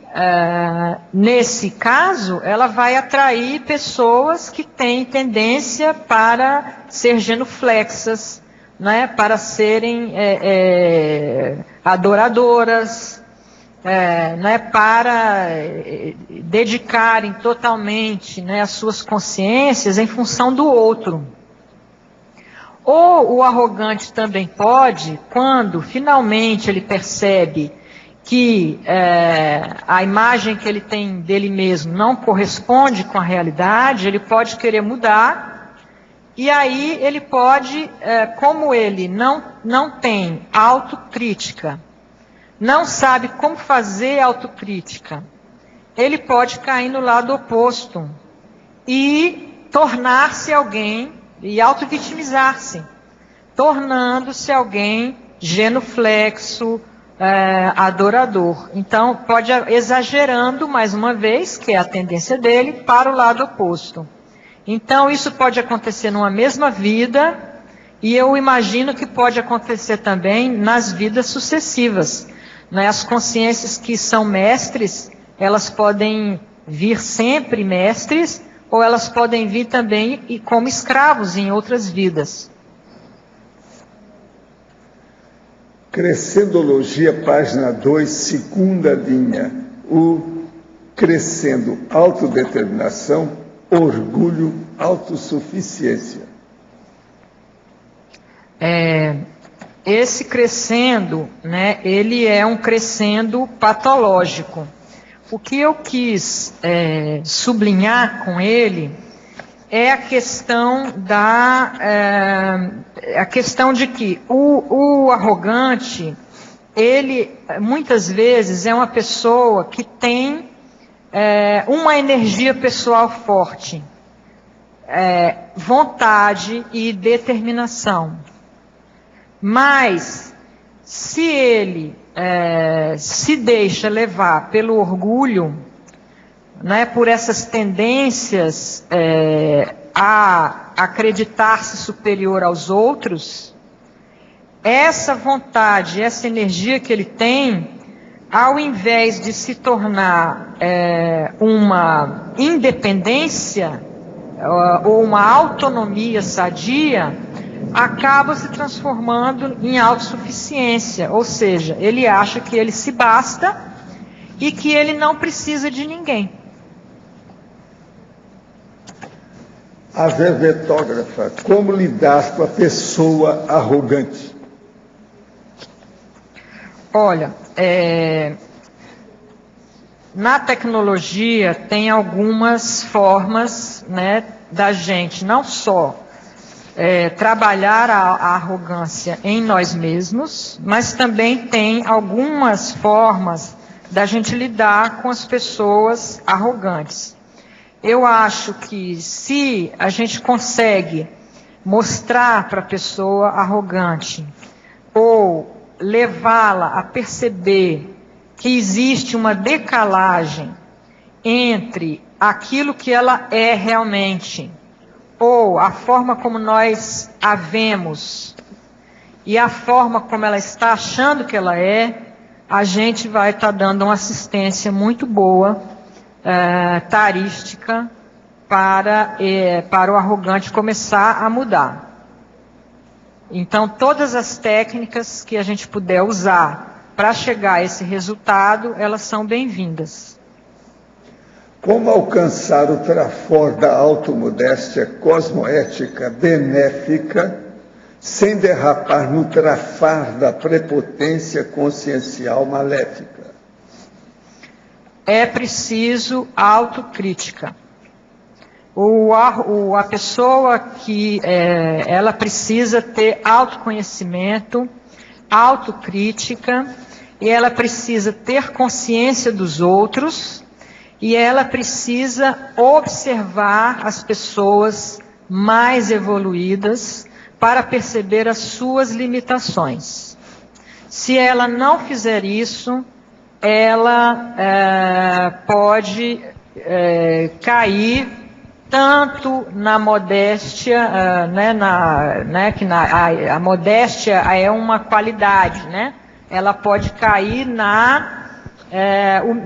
nesse caso, ela vai atrair pessoas que têm tendência para ser genuflexas, né, para serem adoradoras, né, para dedicarem totalmente, né, as suas consciências em função do outro. Ou o arrogante também pode, quando finalmente ele percebe que a imagem que ele tem dele mesmo não corresponde com a realidade, ele pode querer mudar, e aí ele pode, como ele não tem autocrítica, não sabe como fazer autocrítica, ele pode cair no lado oposto e tornar-se alguém, e auto-vitimizar-se, tornando-se alguém genuflexo, adorador. Então, pode exagerando, mais uma vez, que é a tendência dele, para o lado oposto. Então, isso pode acontecer numa mesma vida, e eu imagino que pode acontecer também nas vidas sucessivas. Né? As consciências que são mestres, elas podem vir sempre mestres, ou elas podem vir também como escravos em outras vidas. Crescendologia, página 2, segunda linha. O crescendo, autodeterminação, orgulho, autossuficiência. Esse crescendo, né, ele é um crescendo patológico. O que eu quis sublinhar com ele é a questão de que o arrogante, ele muitas vezes é uma pessoa que tem uma energia pessoal forte, vontade e determinação. Mas se ele se deixa levar pelo orgulho, né, por essas tendências a acreditar-se superior aos outros, essa vontade, essa energia que ele tem, ao invés de se tornar uma independência ou uma autonomia sadia, acaba se transformando em autossuficiência, ou seja, ele acha que ele se basta e que ele não precisa de ninguém. A verbetógrafa, como lidar com a pessoa arrogante? Olha, na tecnologia tem algumas formas, né, da gente não só trabalhar a arrogância em nós mesmos, mas também tem algumas formas da gente lidar com as pessoas arrogantes. Eu acho que se a gente consegue mostrar para a pessoa arrogante ou levá-la a perceber que existe uma decalagem entre aquilo que ela é realmente, ou a forma como nós a vemos e a forma como ela está achando que ela é, a gente vai estar dando uma assistência muito boa, tarística, para o arrogante começar a mudar. Então, todas as técnicas que a gente puder usar para chegar a esse resultado, elas são bem-vindas. Como alcançar o trafor da automodéstia cosmoética benéfica sem derrapar no trafar da prepotência consciencial maléfica? É preciso autocrítica. A pessoa que ela precisa ter autoconhecimento, autocrítica, e ela precisa ter consciência dos outros, e ela precisa observar as pessoas mais evoluídas para perceber as suas limitações. Se ela não fizer isso, ela pode cair tanto na modéstia, a modéstia é uma qualidade, né? Ela pode cair na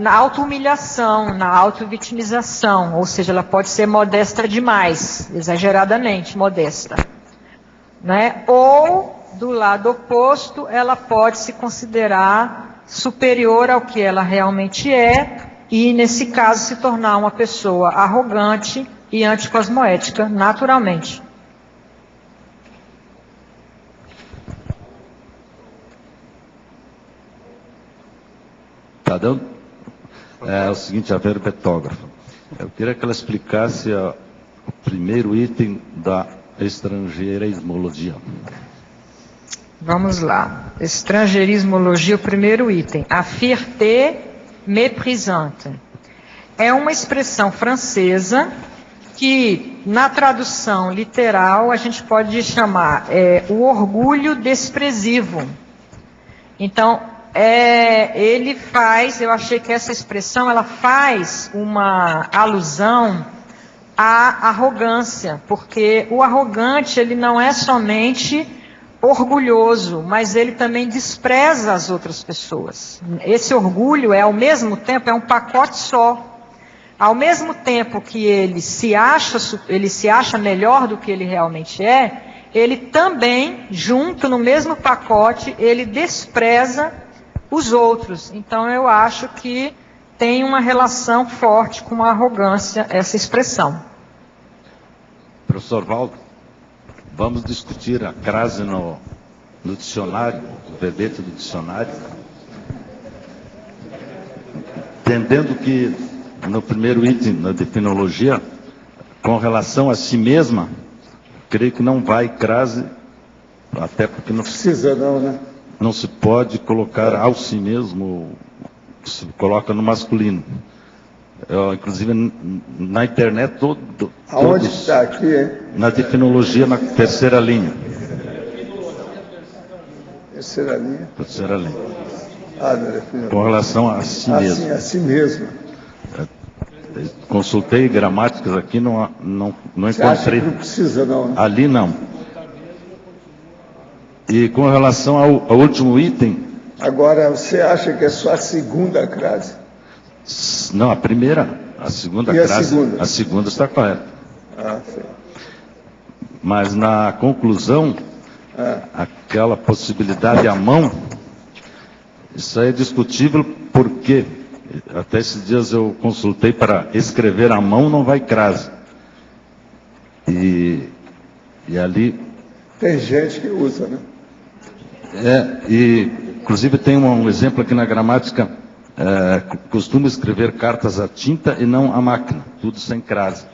auto-humilhação, na auto-vitimização, ou seja, ela pode ser modesta demais, exageradamente modesta, né? Ou, do lado oposto, ela pode se considerar superior ao que ela realmente é, e, nesse caso, se tornar uma pessoa arrogante e anticosmoética, naturalmente. Tá dando? É o seguinte, a verbetógrafa. Eu queria que ela explicasse o primeiro item da estrangeirismologia. Vamos lá. Estrangeirismologia, o primeiro item. A fierté méprisante. É uma expressão francesa que, na tradução literal, a gente pode chamar o orgulho desprezível. Então, ele faz, eu achei que essa expressão, ela faz uma alusão à arrogância, porque o arrogante, ele não é somente orgulhoso, mas ele também despreza as outras pessoas. Esse orgulho ao mesmo tempo, um pacote só. Ao mesmo tempo que ele se acha melhor do que ele realmente é, ele também, junto no mesmo pacote, ele despreza os outros. Então eu acho que tem uma relação forte com a arrogância, essa expressão. Professor Valdo, vamos discutir a crase no dicionário, o verbete do dicionário, entendendo que no primeiro item, na definologia, com relação a si mesma, creio que não vai crase, até porque não precisa não, né? Não se pode colocar ao si mesmo, se coloca no masculino. Inclusive na internet, aonde está aqui, hein? Na definologia, na terceira linha. Terceira linha? Terceira linha. Com relação a si mesmo. A si mesmo. Consultei gramáticas aqui, não Você encontrei. Acha que não precisa não, né? Ali não. E com relação ao último item... Agora, você acha que é só a segunda crase? Não, a primeira. A segunda crase. A segunda está correta. Sim. Mas na conclusão, aquela possibilidade à mão, isso aí é discutível porque até esses dias eu consultei para escrever à mão, não vai crase. E ali... Tem gente que usa, né? Inclusive tem um exemplo aqui na gramática, costuma escrever cartas à tinta e não à máquina, tudo sem crase.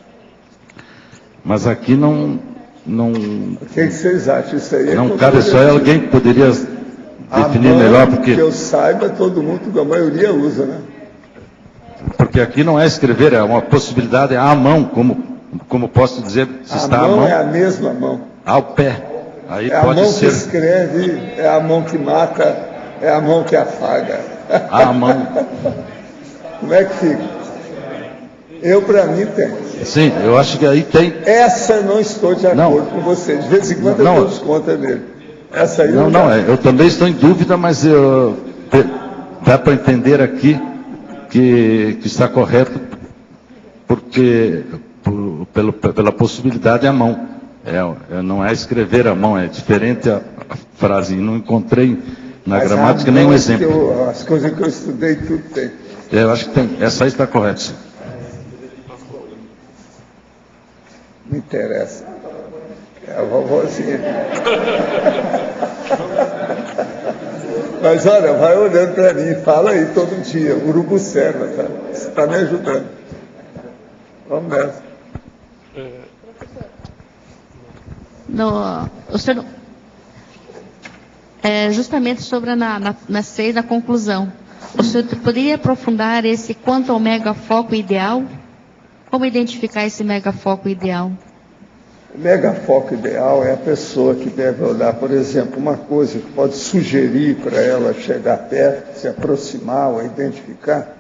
Mas aqui não... O que vocês acham? Isso aí não cabe, só alguém que poderia definir melhor, porque... Que eu saiba, todo mundo, a maioria usa, né? Porque aqui não é escrever, é uma possibilidade à mão, como posso dizer, se está à mão. A mão é a mesma mão. Ao pé. Aí é pode a mão ser... que escreve, é a mão que mata, é a mão que afaga. A mão. Como é que fica? Para mim, tem. Sim, eu acho que aí tem... Essa não estou de acordo com você. De vez em quando eu dou desconto nele. Essa aí eu também estou em dúvida, mas dá para entender aqui que está correto, porque pela possibilidade à mão. Não é escrever à mão, é diferente a frase. Não encontrei na gramática nenhum exemplo. As coisas que eu estudei, tudo tem. Eu acho que tem. Essa aí está correta, sim. Me interessa. É a vovozinha. Mas olha, vai olhando para mim, fala aí todo dia. Urubucena, tá? Você está me ajudando. Vamos nessa. Justamente sobre na 6, na conclusão. O senhor poderia aprofundar esse quanto ao megafoco ideal? Como identificar esse megafoco ideal? O megafoco ideal é a pessoa que deve olhar, por exemplo, uma coisa que pode sugerir para ela chegar perto, se aproximar ou identificar,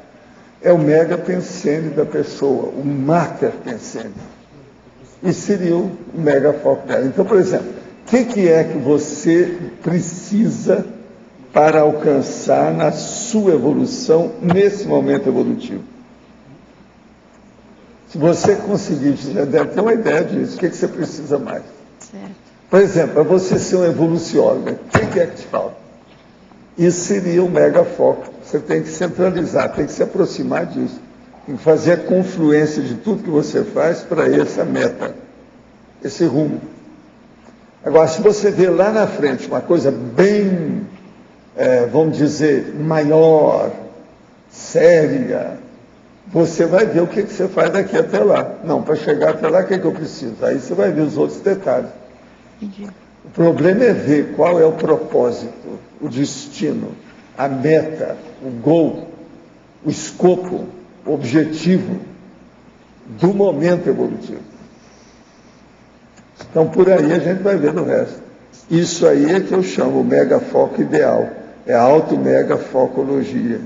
é o megapensene da pessoa, o macropensene. E seria o megafoco dela. Então, por exemplo, o que é que você precisa para alcançar na sua evolução, nesse momento evolutivo? Se você conseguir, já deve ter uma ideia disso. O que você precisa mais? Certo. Por exemplo, para você ser um evoluciólogo, o que é que te falta? Isso seria o megafoco. Você tem que centralizar, tem que se aproximar disso. Tem que fazer a confluência de tudo que você faz para essa meta, esse rumo. Agora, se você vê lá na frente uma coisa bem, vamos dizer, maior, séria, você vai ver o que você faz daqui até lá. Não, para chegar até lá, o que eu preciso? Aí você vai ver os outros detalhes. Entendi. O problema é ver qual é o propósito, o destino, a meta, o goal, o escopo, o objetivo do momento evolutivo. Então, por aí a gente vai ver no resto. Isso aí é que eu chamo o megafoco ideal. É a auto-megafocologia.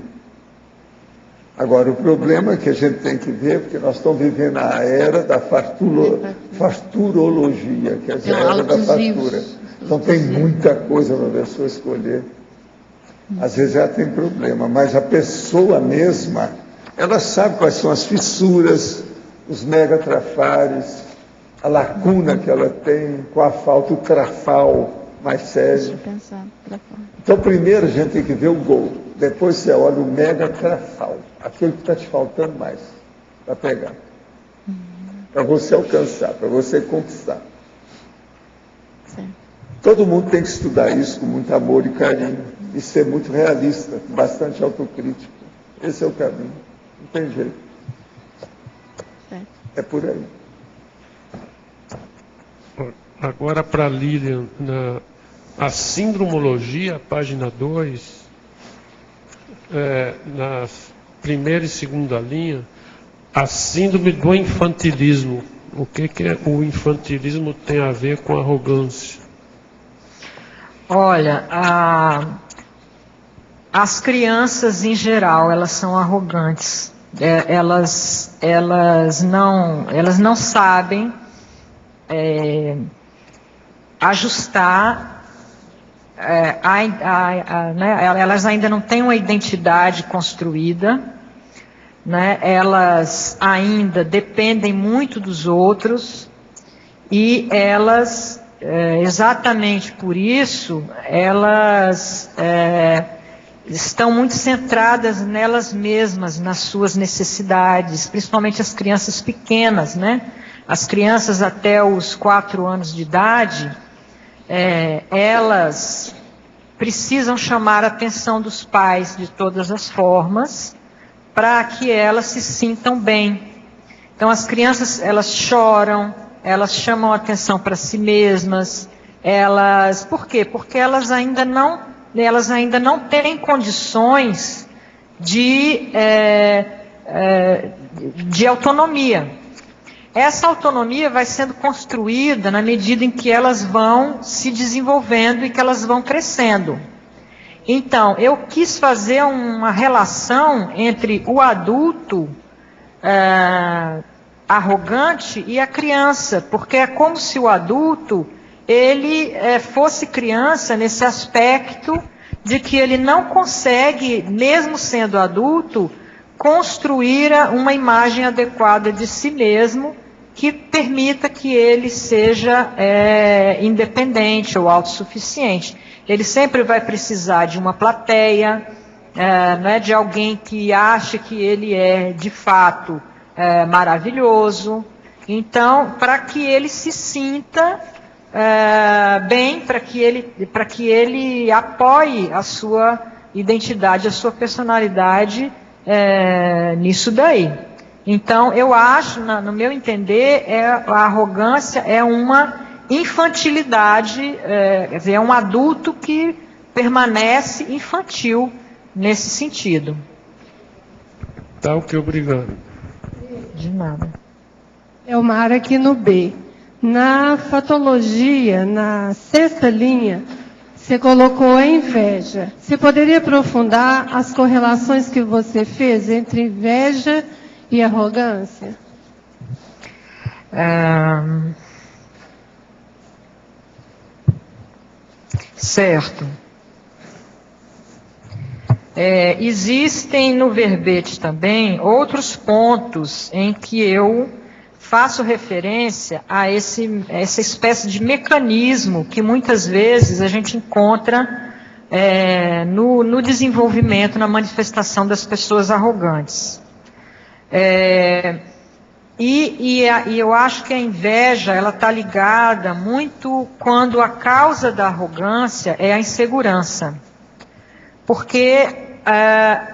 Agora, o problema que a gente tem que ver, porque nós estamos vivendo a era da farturologia, que é a era da fartura. Então, tem muita coisa para a pessoa escolher. Às vezes já tem problema, mas a pessoa mesma, ela sabe quais são as fissuras, os megatrafares, a lacuna que ela tem, com a falta, o trafal mais sério. Então, primeiro a gente tem que ver o gol, depois você olha o megatrafal, aquele que está te faltando mais para pegar, para você alcançar, para você conquistar. Todo mundo tem que estudar isso com muito amor e carinho, e ser muito realista, bastante autocrítico. Esse é o caminho, não tem jeito. É por aí. Agora, para a Lilian, a síndromologia, página 2, na primeira e segunda linha, a síndrome do infantilismo. O que o infantilismo tem a ver com arrogância? Olha, as crianças em geral, elas são arrogantes. Elas não sabem ajustar, né? Elas ainda não têm uma identidade construída, né? Elas ainda dependem muito dos outros e elas, exatamente por isso, elas estão muito centradas nelas mesmas, nas suas necessidades, principalmente as crianças pequenas, né? As crianças até os 4 anos de idade, elas precisam chamar a atenção dos pais de todas as formas para que elas se sintam bem. Então as crianças, elas choram, elas chamam a atenção para si mesmas, por quê? Porque elas ainda não têm condições de autonomia. Essa autonomia vai sendo construída na medida em que elas vão se desenvolvendo e que elas vão crescendo. Então, eu quis fazer uma relação entre o adulto arrogante e a criança, porque é como se o adulto ele fosse criança nesse aspecto de que ele não consegue, mesmo sendo adulto, construir uma imagem adequada de si mesmo que permita que ele seja independente ou autossuficiente. Ele sempre vai precisar de uma plateia, né, de alguém que ache que ele é, de fato, maravilhoso. Então, para que ele se sinta bem, para que ele apoie a sua identidade, a sua personalidade nisso daí. Então, eu acho, no meu entender, a arrogância é uma infantilidade, quer dizer, é um adulto que permanece infantil nesse sentido. Tá, ok, obrigado. De nada. Elmara aqui no B. Na fatologia, na 6ª linha, você colocou a inveja. Você poderia aprofundar as correlações que você fez entre inveja e arrogância? Certo. Existem no verbete também outros pontos em que eu faço referência a essa espécie de mecanismo que muitas vezes a gente encontra no desenvolvimento, na manifestação das pessoas arrogantes. E eu acho que a inveja, ela está ligada muito quando a causa da arrogância é a insegurança. Porque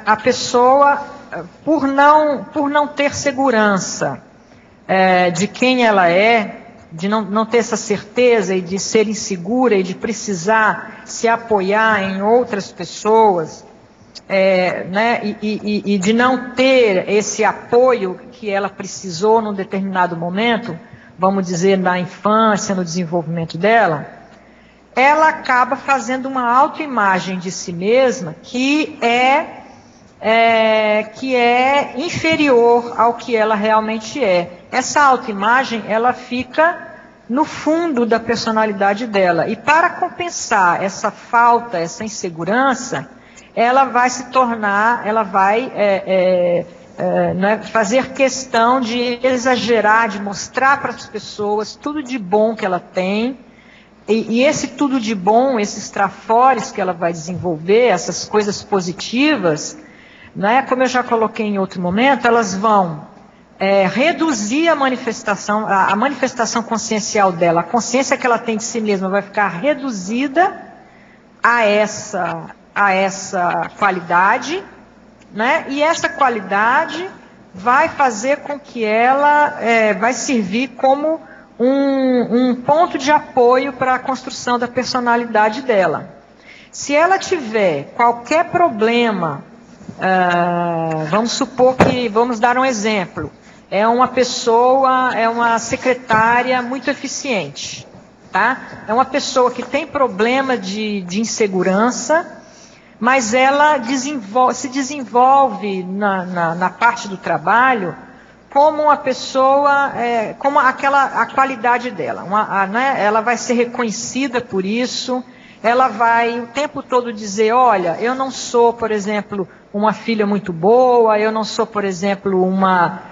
a pessoa, por não ter segurança de quem ela é, de não ter essa certeza e de ser insegura e de precisar se apoiar em outras pessoas, e de não ter esse apoio que ela precisou num determinado momento, vamos dizer, na infância, no desenvolvimento dela, ela acaba fazendo uma autoimagem de si mesma que é inferior ao que ela realmente é. Essa autoimagem, ela fica no fundo da personalidade dela. E para compensar essa falta, essa insegurança, ela vai se tornar, ela vai fazer questão de exagerar, de mostrar para as pessoas tudo de bom que ela tem. E esse tudo de bom, esses trafores que ela vai desenvolver, essas coisas positivas, como eu já coloquei em outro momento, elas vão reduzir a manifestação consciencial dela. A consciência que ela tem de si mesma vai ficar reduzida a essa qualidade, e essa qualidade vai fazer com que ela vai servir como um ponto de apoio para a construção da personalidade dela. Se ela tiver qualquer problema, vamos dar um exemplo, é uma secretária muito eficiente, tá? É uma pessoa que tem problema de insegurança, mas ela se desenvolve na parte do trabalho como uma pessoa, como a qualidade dela. Ela vai ser reconhecida por isso, ela vai o tempo todo dizer, olha, eu não sou, por exemplo, uma filha muito boa, eu não sou, por exemplo, uma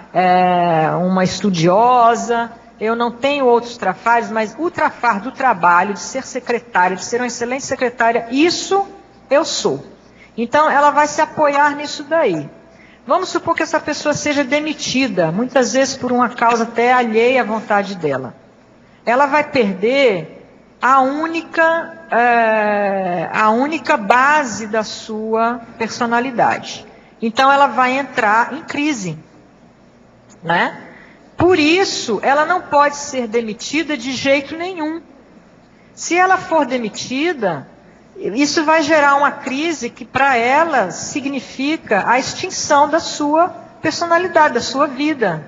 estudiosa, eu não tenho outros trafares, mas o trafar do trabalho, de ser secretária, de ser uma excelente secretária, isso eu sou. Então, ela vai se apoiar nisso daí. Vamos supor que essa pessoa seja demitida, muitas vezes por uma causa até alheia à vontade dela. Ela vai perder a única base da sua personalidade. Então, ela vai entrar em crise, Por isso, ela não pode ser demitida de jeito nenhum. Se ela for demitida, isso vai gerar uma crise que para ela significa a extinção da sua personalidade, da sua vida.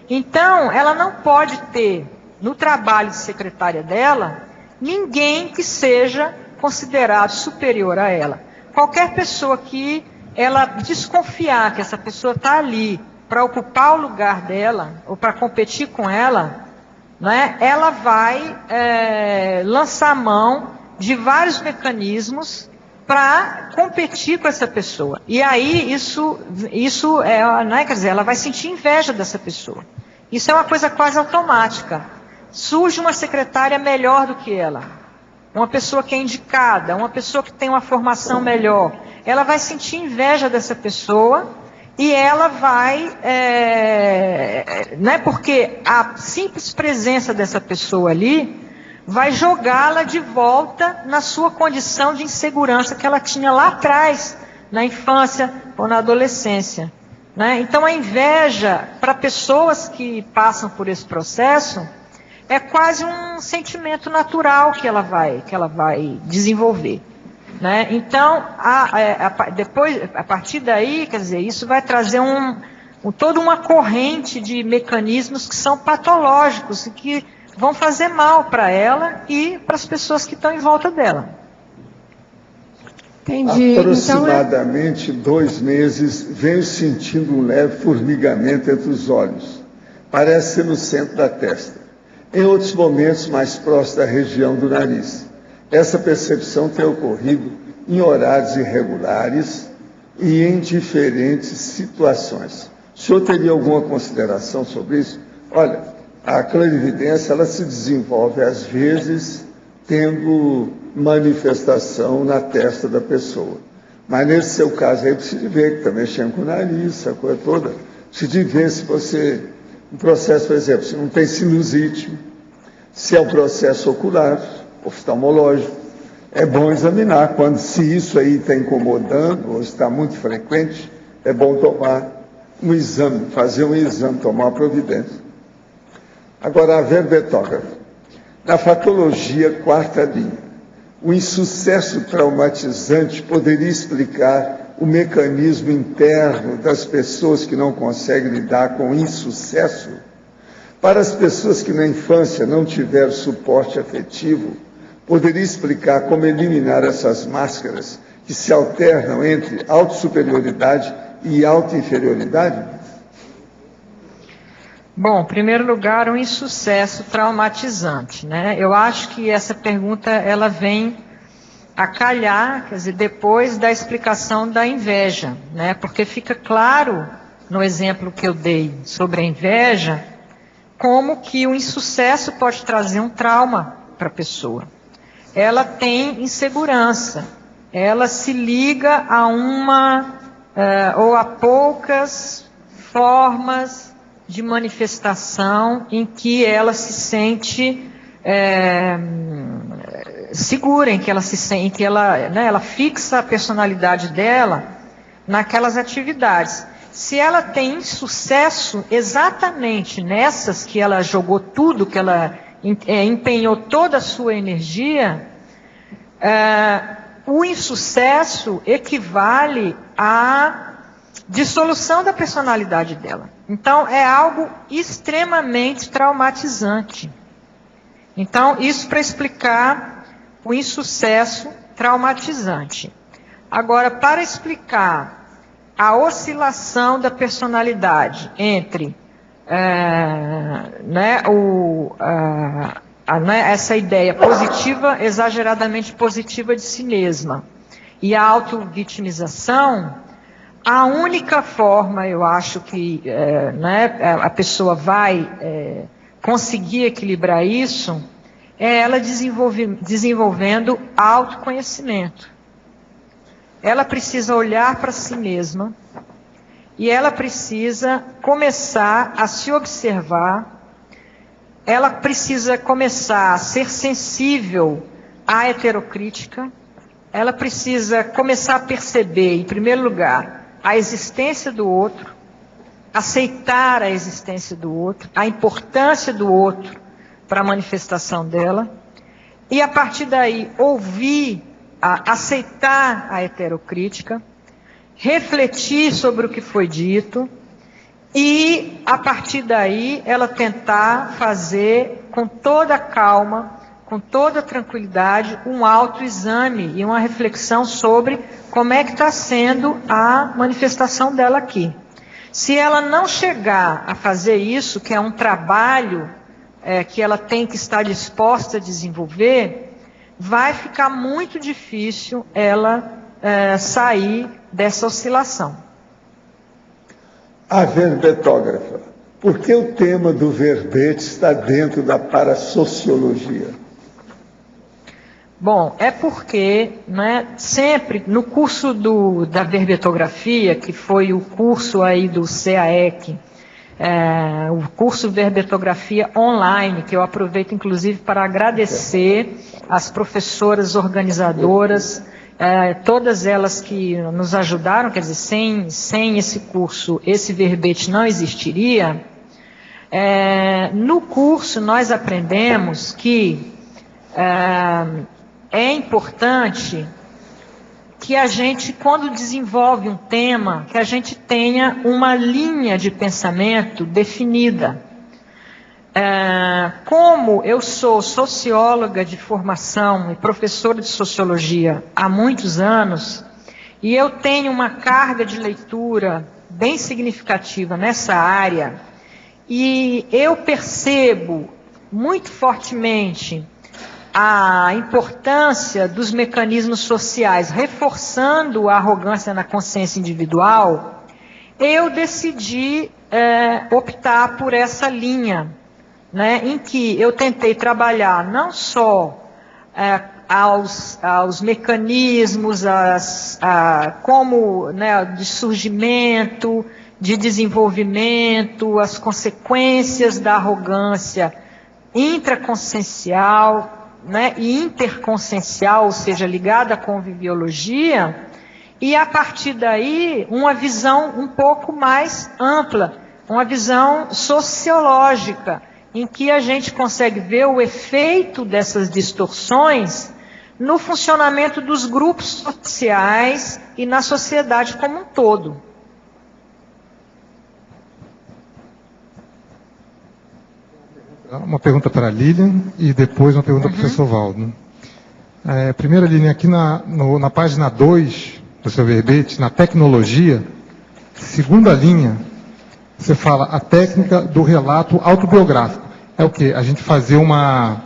Então, ela não pode ter no trabalho de secretária dela ninguém que seja considerado superior a ela. Qualquer pessoa que ela desconfiar que essa pessoa está ali para ocupar o lugar dela ou para competir com ela, ela vai lançar mão de vários mecanismos para competir com essa pessoa. E aí isso quer dizer, ela vai sentir inveja dessa pessoa. Isso é uma coisa quase automática. Surge uma secretária melhor do que ela, uma pessoa que é indicada, uma pessoa que tem uma formação melhor. Ela vai sentir inveja dessa pessoa e ela vai, porque a simples presença dessa pessoa ali vai jogá-la de volta na sua condição de insegurança que ela tinha lá atrás, na infância ou na adolescência. Então, a inveja, para pessoas que passam por esse processo, é quase um sentimento natural que ela vai desenvolver. Então, a partir daí, quer dizer, isso vai trazer toda uma corrente de mecanismos que são patológicos e que vão fazer mal para ela e para as pessoas que estão em volta dela. Entendi. Aproximadamente 2 meses, venho sentindo um leve formigamento entre os olhos. Parece ser no centro da testa. Em outros momentos, mais próximo da região do nariz. Essa percepção tem ocorrido em horários irregulares e em diferentes situações. O senhor teria alguma consideração sobre isso? Olha, a clarividência, ela se desenvolve, às vezes, tendo manifestação na testa da pessoa. Mas nesse seu caso aí, precisa ver que está mexendo com o nariz, essa coisa toda. Precisa ver se você, um processo, por exemplo, se não tem sinusite, se é um processo ocular, oftalmológico. É bom examinar se isso aí está incomodando ou está muito frequente, é bom tomar um exame, fazer um exame, tomar uma providência. Agora, a verbetógrafa. Na fatologia 4ª linha, o insucesso traumatizante poderia explicar o mecanismo interno das pessoas que não conseguem lidar com o insucesso? Para as pessoas que na infância não tiveram suporte afetivo, poderia explicar como eliminar essas máscaras que se alternam entre autossuperioridade e autoinferioridade? Bom, em primeiro lugar, um insucesso traumatizante, né? Eu acho que essa pergunta, ela vem a calhar, quer dizer, depois da explicação da inveja, né? Porque fica claro, no exemplo que eu dei sobre a inveja, como que o insucesso pode trazer um trauma para a pessoa. Ela tem insegurança, ela se liga a ou a poucas formas de manifestação em que ela se sente segura, em que ela se sente, ela fixa a personalidade dela naquelas atividades. Se ela tem insucesso exatamente nessas que ela jogou tudo, que ela empenhou toda a sua energia, o insucesso equivale à dissolução da personalidade dela. Então, é algo extremamente traumatizante. Então, isso para explicar o insucesso traumatizante. Agora, para explicar a oscilação da personalidade entre essa ideia positiva, exageradamente positiva de si mesma, e a autovitimização, a única forma, eu acho que a pessoa vai conseguir equilibrar isso, é ela desenvolvendo autoconhecimento. Ela precisa olhar para si mesma e ela precisa começar a se observar, ela precisa começar a ser sensível à heterocrítica, ela precisa começar a perceber, em primeiro lugar, a existência do outro, aceitar a existência do outro, a importância do outro para a manifestação dela, e a partir daí ouvir, aceitar a heterocrítica, refletir sobre o que foi dito, e a partir daí ela tentar fazer com toda a calma, com toda a tranquilidade, um autoexame e uma reflexão sobre como é que está sendo a manifestação dela aqui. Se ela não chegar a fazer isso, que é um trabalho que ela tem que estar disposta a desenvolver, vai ficar muito difícil ela sair dessa oscilação. A verbetógrafa. Por que o tema do verbete está dentro da parasociologia? Bom, é porque sempre no curso da verbetografia, que foi o curso aí do CAEC, o curso Verbetografia Online, que eu aproveito inclusive para agradecer às professoras organizadoras, todas elas que nos ajudaram, quer dizer, sem esse curso, esse verbete não existiria. No curso nós aprendemos que é importante que a gente, quando desenvolve um tema, que a gente tenha uma linha de pensamento definida. como eu sou socióloga de formação e professora de sociologia há muitos anos, e eu tenho uma carga de leitura bem significativa nessa área, e eu percebo muito fortemente a importância dos mecanismos sociais, reforçando a arrogância na consciência individual, eu decidi optar por essa linha, né, em que eu tentei trabalhar não só aos mecanismos, como, né, de surgimento, de desenvolvimento, as consequências da arrogância intraconsciencial, né, e interconsciencial, ou seja, ligada à conviviologia, e a partir daí uma visão um pouco mais ampla, uma visão sociológica, em que a gente consegue ver o efeito dessas distorções no funcionamento dos grupos sociais e na sociedade como um todo. Uma pergunta para a Lilian e depois uma pergunta para o professor Valdo. Primeira, Lilian, aqui na página 2 do seu verbete, na tecnologia, segunda linha, você fala a técnica do relato autobiográfico. É o quê? A gente fazer uma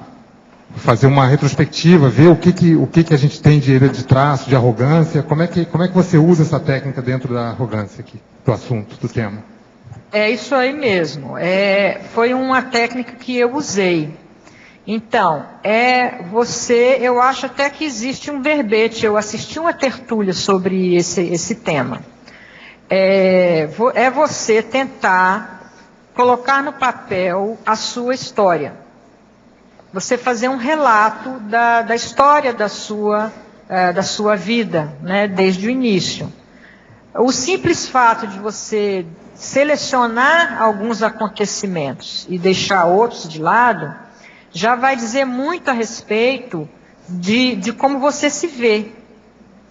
retrospectiva, ver o que a gente tem de traço, de arrogância. Como é que você usa essa técnica dentro da arrogância aqui, do assunto, do tema? É isso aí mesmo. Foi uma técnica que eu usei. Então, eu acho até que existe um verbete, eu assisti uma tertúlia sobre esse tema. Você tentar colocar no papel a sua história. Você fazer um relato da história da sua vida, né, desde o início. O simples fato de você selecionar alguns acontecimentos e deixar outros de lado, já vai dizer muito a respeito de como você se vê,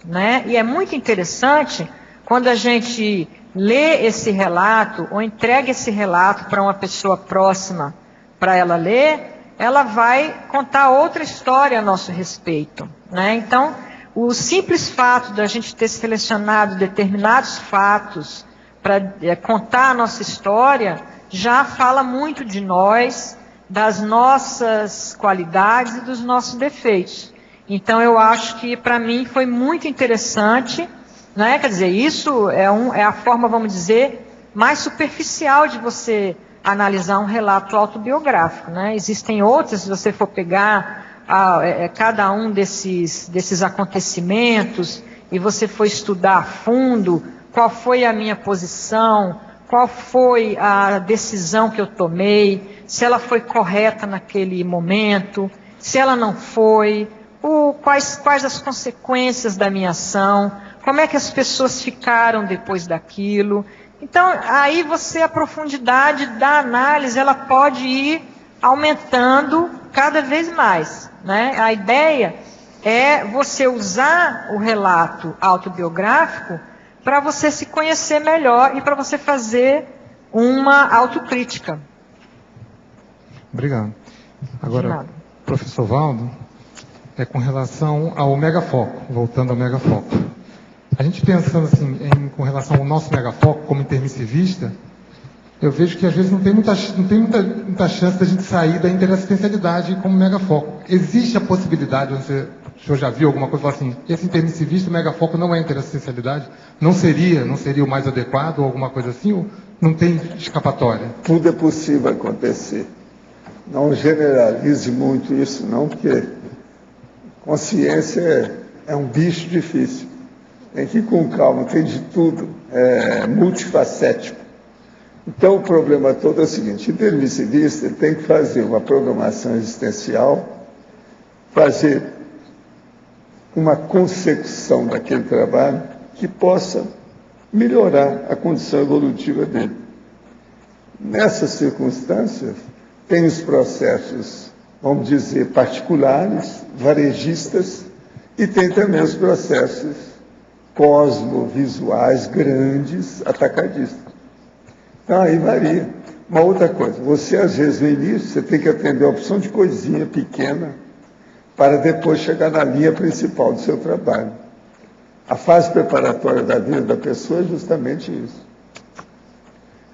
né? E é muito interessante quando a gente lê esse relato ou entrega esse relato para uma pessoa próxima para ela ler, ela vai contar outra história a nosso respeito, né? Então, o simples fato da gente ter selecionado determinados fatos para contar a nossa história já fala muito de nós, das nossas qualidades e dos nossos defeitos. Então, eu acho que para mim foi muito interessante, né? Quer dizer, isso é a forma, vamos dizer, mais superficial de você analisar um relato autobiográfico, né? Existem outras, se você for pegar cada um desses acontecimentos e você for estudar a fundo qual foi a minha posição, qual foi a decisão que eu tomei, se ela foi correta naquele momento, se ela não foi, quais as consequências da minha ação, como é que as pessoas ficaram depois daquilo. Então, aí a profundidade da análise, ela pode ir aumentando cada vez mais, né? A ideia é você usar o relato autobiográfico para você se conhecer melhor e para você fazer uma autocrítica. Obrigado. Agora, professor Valdo, com relação ao megafoco, voltando ao megafoco. A gente pensando assim, com relação ao nosso megafoco como intermissivista, eu vejo que às vezes não tem muita chance da gente sair da interassistencialidade como megafoco. Existe a possibilidade, o senhor já viu alguma coisa, assim, esse intermissivista, o megafoco não é interassistencialidade? Não seria o mais adequado ou alguma coisa assim? Ou não tem escapatória? Tudo é possível acontecer. Não generalize muito isso não, porque consciência é um bicho difícil. Tem que ir com calma, tem de tudo, é multifacético. Então o problema todo é o seguinte: o intermissivista tem que fazer uma programação existencial, fazer uma consecução daquele trabalho que possa melhorar a condição evolutiva dele. Nessas circunstâncias, tem os processos, vamos dizer, particulares, varejistas, e tem também os processos cosmovisuais, grandes, atacadistas. Então, aí varia. Uma outra coisa, você às vezes no início, você tem que aprender a opção de coisinha pequena para depois chegar na linha principal do seu trabalho. A fase preparatória da vida da pessoa é justamente isso.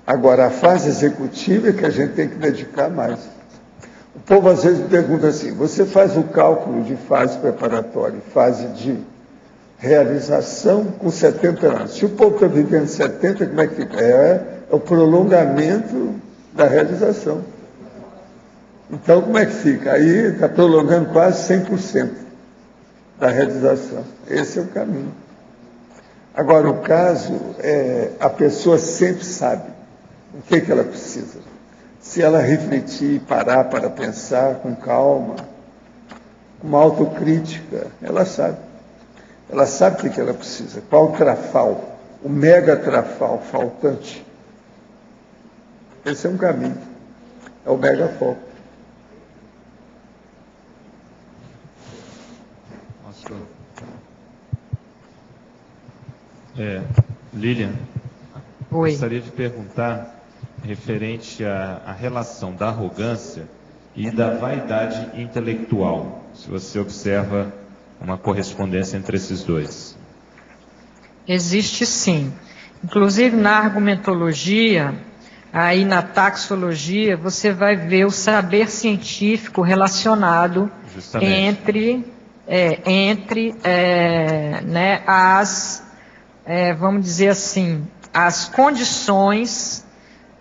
Agora, a fase executiva é que a gente tem que dedicar mais. O povo às vezes me pergunta assim, você faz o cálculo de fase preparatória, fase de realização com 70 anos. Se o povo está vivendo 70, como é que fica? É o prolongamento da realização. Então, como é que fica? Aí está prolongando quase 100% da realização. Esse é o caminho. Agora, o caso é a pessoa sempre sabe o que ela precisa. Se ela refletir, parar para pensar com calma, com uma autocrítica, ela sabe. Ela sabe o que ela precisa. Qual o trafal, o mega trafal faltante. Esse é um caminho. É o mega foco. Lilian, Oi. Gostaria de perguntar referente à relação da arrogância e da vaidade intelectual, se você observa uma correspondência entre esses dois. Existe sim. Inclusive na argumentologia, aí na taxologia, você vai ver o saber científico relacionado entre vamos dizer assim, as condições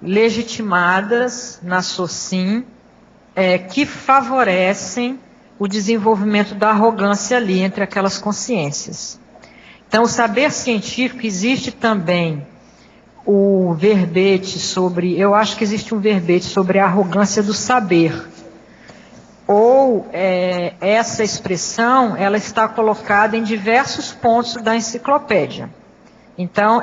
legitimadas na SOCIM que favorecem o desenvolvimento da arrogância ali entre aquelas consciências. Então, o saber científico existe também o verbete sobre, eu acho que existe um verbete sobre a arrogância do saber. Ou essa expressão, ela está colocada em diversos pontos da enciclopédia. Então,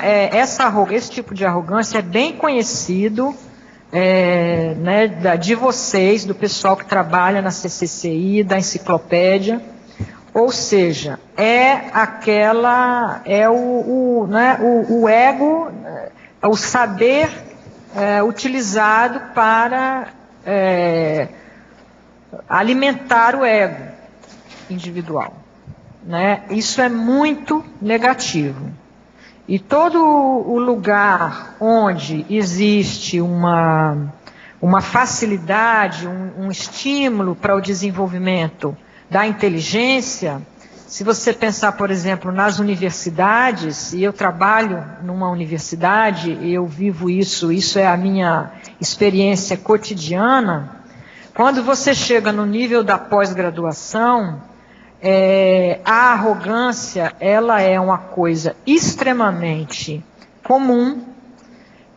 esse tipo de arrogância é bem conhecido de vocês, do pessoal que trabalha na CCCI, da enciclopédia. Ou seja, o ego, o saber utilizado para alimentar o ego individual. Isso é muito negativo. E todo o lugar onde existe uma facilidade, um estímulo para o desenvolvimento da inteligência, se você pensar, por exemplo, nas universidades, e eu trabalho numa universidade, eu vivo isso é a minha experiência cotidiana, quando você chega no nível da pós-graduação, a arrogância, ela é uma coisa extremamente comum,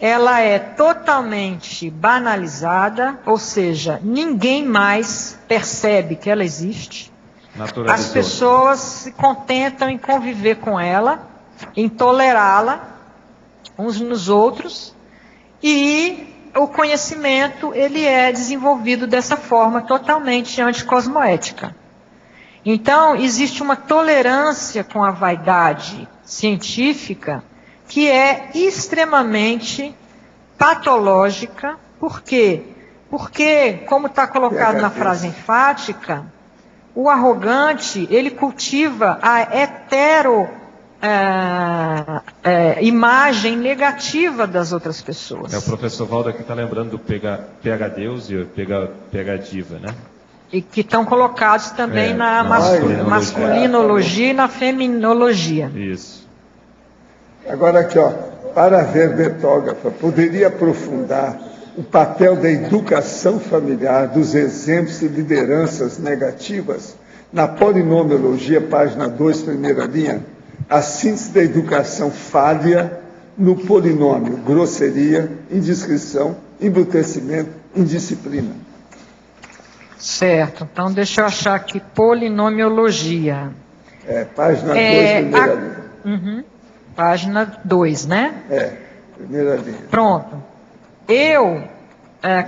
ela é totalmente banalizada, ou seja, ninguém mais percebe que ela existe. As pessoas se contentam em conviver com ela, em tolerá-la uns nos outros, e o conhecimento, ele é desenvolvido dessa forma totalmente anticosmoética. Então, existe uma tolerância com a vaidade científica que é extremamente patológica. Por quê? Porque, como está colocado na frase enfática, o arrogante, ele cultiva a imagem negativa das outras pessoas. O professor Valdo aqui está lembrando do PH Deus e o PH Diva, né? E que estão colocados também na masculinologia e na feminologia. Isso. Agora aqui, para a verbetógrafa, poderia aprofundar o papel da educação familiar, dos exemplos de lideranças negativas, na polinomiologia, página 2, primeira linha, a síntese da educação falha no polinômio, grosseria, indiscrição, embrutecimento, indisciplina. Certo, então deixa eu achar aqui, polinomiologia. Página 2, primeira linha. Uhum, página 2, né? Primeira linha. Pronto.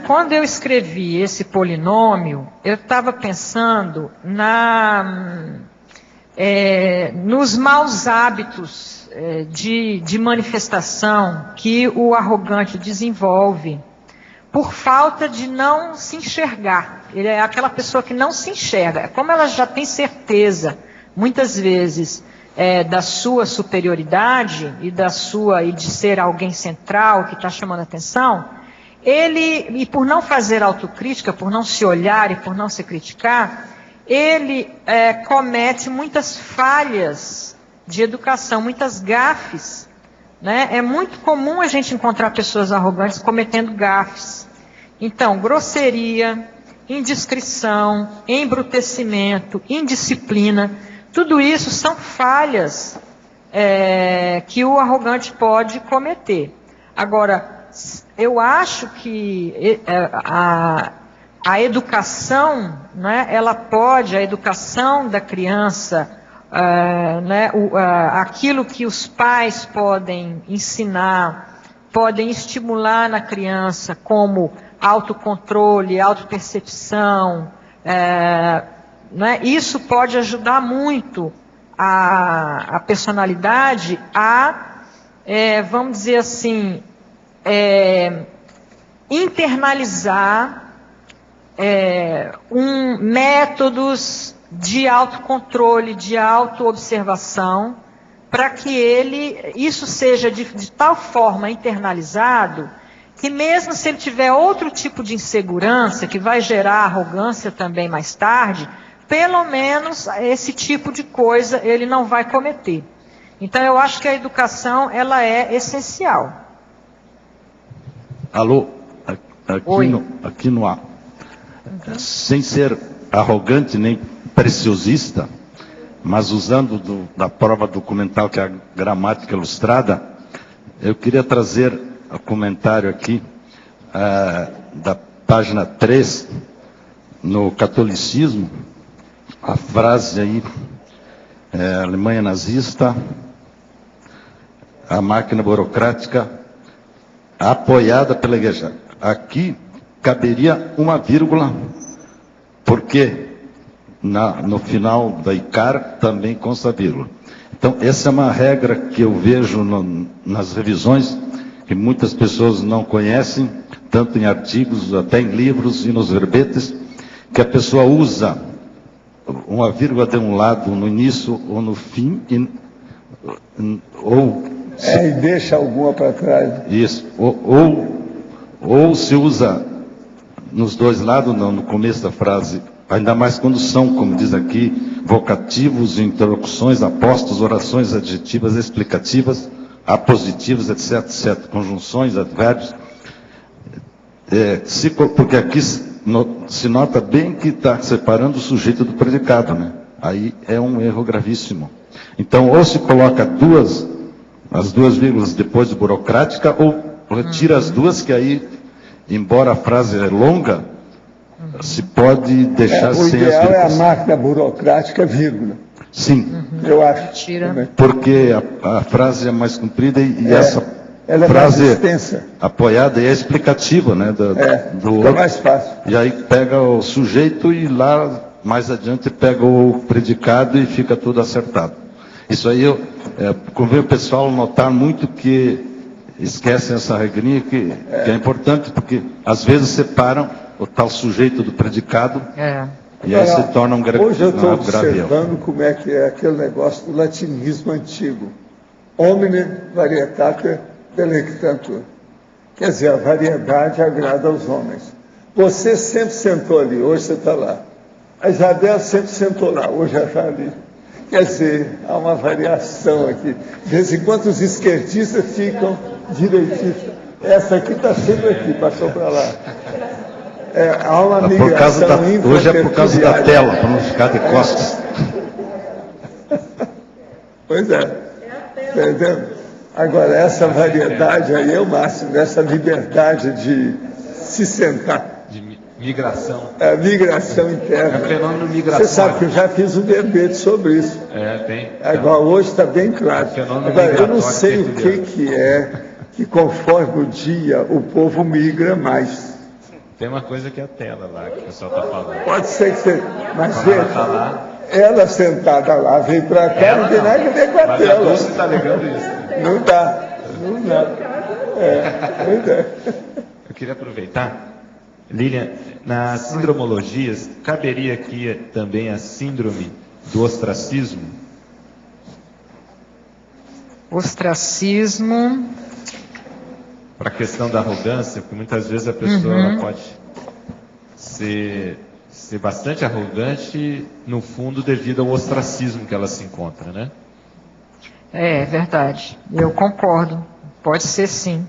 Quando eu escrevi esse polinômio, eu estava pensando nos maus hábitos de manifestação que o arrogante desenvolve por falta de não se enxergar. Ele é aquela pessoa que não se enxerga. Como ela já tem certeza, muitas vezes, da sua superioridade e de ser alguém central que está chamando a atenção, e por não fazer autocrítica, por não se olhar e por não se criticar, ele comete muitas falhas de educação, muitas gafes, né? É muito comum a gente encontrar pessoas arrogantes cometendo gafes. Então, grosseria, indiscrição, embrutecimento, indisciplina, tudo isso são falhas que o arrogante pode cometer. Agora, eu acho que a educação, né, a educação da criança, né, aquilo que os pais podem ensinar, podem estimular na criança, como autocontrole, autopercepção, né, isso pode ajudar muito a personalidade a, vamos dizer assim, internalizar métodos de autocontrole, de autoobservação, para que isso seja de tal forma internalizado, que mesmo se ele tiver outro tipo de insegurança, que vai gerar arrogância também mais tarde, pelo menos esse tipo de coisa ele não vai cometer. Então eu acho que a educação, ela é essencial. Alô, aqui no ar. Sem ser arrogante nem preciosista, mas usando da prova documental que é a gramática ilustrada, eu queria trazer o comentário aqui da página 3, no Catolicismo, a frase aí, Alemanha nazista, a máquina burocrática apoiada pela igreja. Aqui caberia uma vírgula, porque no final da ICAR também consta vírgula. Então, essa é uma regra que eu vejo nas revisões, que muitas pessoas não conhecem, tanto em artigos, até em livros e nos verbetes, que a pessoa usa uma vírgula de um lado no início ou no fim, e deixa alguma para trás. Isso, ou se usa nos dois lados, não, no começo da frase, ainda mais quando são, como diz aqui, vocativos, interlocuções, apostos, orações adjetivas, explicativas, apositivas, etc, etc, conjunções, advérbios, porque aqui se nota bem que está separando o sujeito do predicado, né? Aí é um erro gravíssimo. Então, ou se coloca as duas vírgulas depois de burocrática, ou retira as duas, que aí, embora a frase é longa, se pode deixar sem as vírgulas. O ideal é a máquina burocrática, vírgula. Sim. Eu acho. Tira. Porque a frase é mais comprida e essa ela é frase mais extensa, apoiada e é explicativa, né? Fica mais fácil. E aí pega o sujeito e lá mais adiante pega o predicado e fica tudo acertado. Isso aí convém o pessoal notar muito que esquecem essa regrinha que é importante, porque às vezes separam o tal sujeito do predicado e aí se torna um grave erro. Hoje eu estou observando como é que é aquele negócio do latinismo antigo. Homine varietate delectantur. Quer dizer, a variedade agrada aos homens. Você sempre sentou ali, hoje você está lá. A Isabel sempre sentou lá, hoje já está ali. Quer dizer, há uma variação aqui. De vez em quando os esquerdistas ficam direitistas. Essa aqui está sempre aqui, passou para lá. Há uma migração hoje é por causa da tela, para não ficar de costas. Pois é. Entendeu? Agora, essa variedade aí é o máximo, essa liberdade de se sentar. De migração. É, migração interna. É o fenômeno migração. Você sabe que eu já fiz um verbete sobre isso. Tem. Agora, hoje está bem claro. Agora, eu não sei o que é que conforme o dia o povo migra mais. Tem uma coisa que é a tela lá, que o pessoal está falando. Pode ser que você... Mas veja, ela sentada lá, veio para cá, não tem nada a ver com a mas tela. Mas a Dulce está alegando isso. Não dá. Pois é. queria aproveitar. Lilian, nas sindromologias, caberia aqui também a síndrome do ostracismo? Ostracismo. Para a questão da arrogância, porque muitas vezes a pessoa ela pode ser bastante arrogante, no fundo, devido ao ostracismo que ela se encontra, né? É verdade, eu concordo, pode ser sim.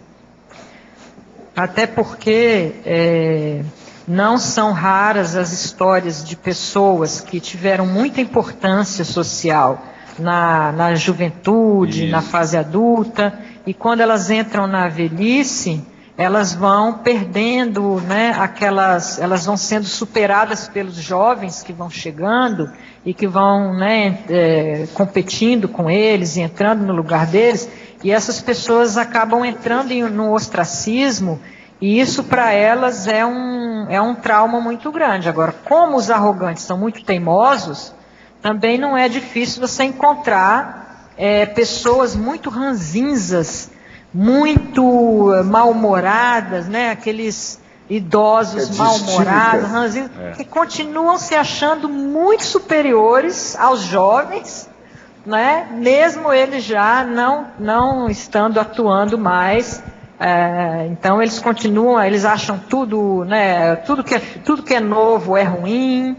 Até porque não são raras as histórias de pessoas que tiveram muita importância social na juventude, na fase adulta, e quando elas entram na velhice, elas vão perdendo, né, elas vão sendo superadas pelos jovens que vão chegando e que vão, né, competindo com eles e entrando no lugar deles, e essas pessoas acabam entrando no ostracismo, e isso para elas é um trauma muito grande. Agora, como os arrogantes são muito teimosos, também não é difícil você encontrar pessoas muito ranzinzas, muito mal-humoradas, né? Aqueles idosos mal-humorados, ranzinhos, que continuam se achando muito superiores aos jovens, né? Mesmo eles já não estando atuando mais. Então eles continuam, eles acham tudo, né? Tudo que é novo é ruim.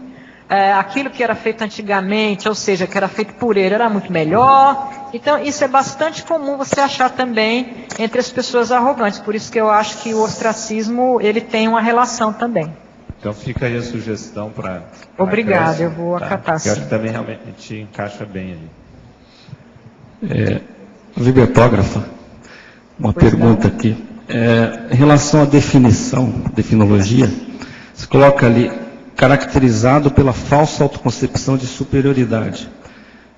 Aquilo que era feito antigamente, ou seja, que era feito por ele, era muito melhor. Então, isso é bastante comum você achar também entre as pessoas arrogantes. Por isso que eu acho que o ostracismo, ele tem uma relação também. Então, fica aí a sugestão para... Obrigada, eu vou acatar. Eu acho que também realmente encaixa bem ali. Bibliotrógrafa, uma pergunta aqui. Em relação à definologia, você coloca ali, caracterizado pela falsa autoconcepção de superioridade.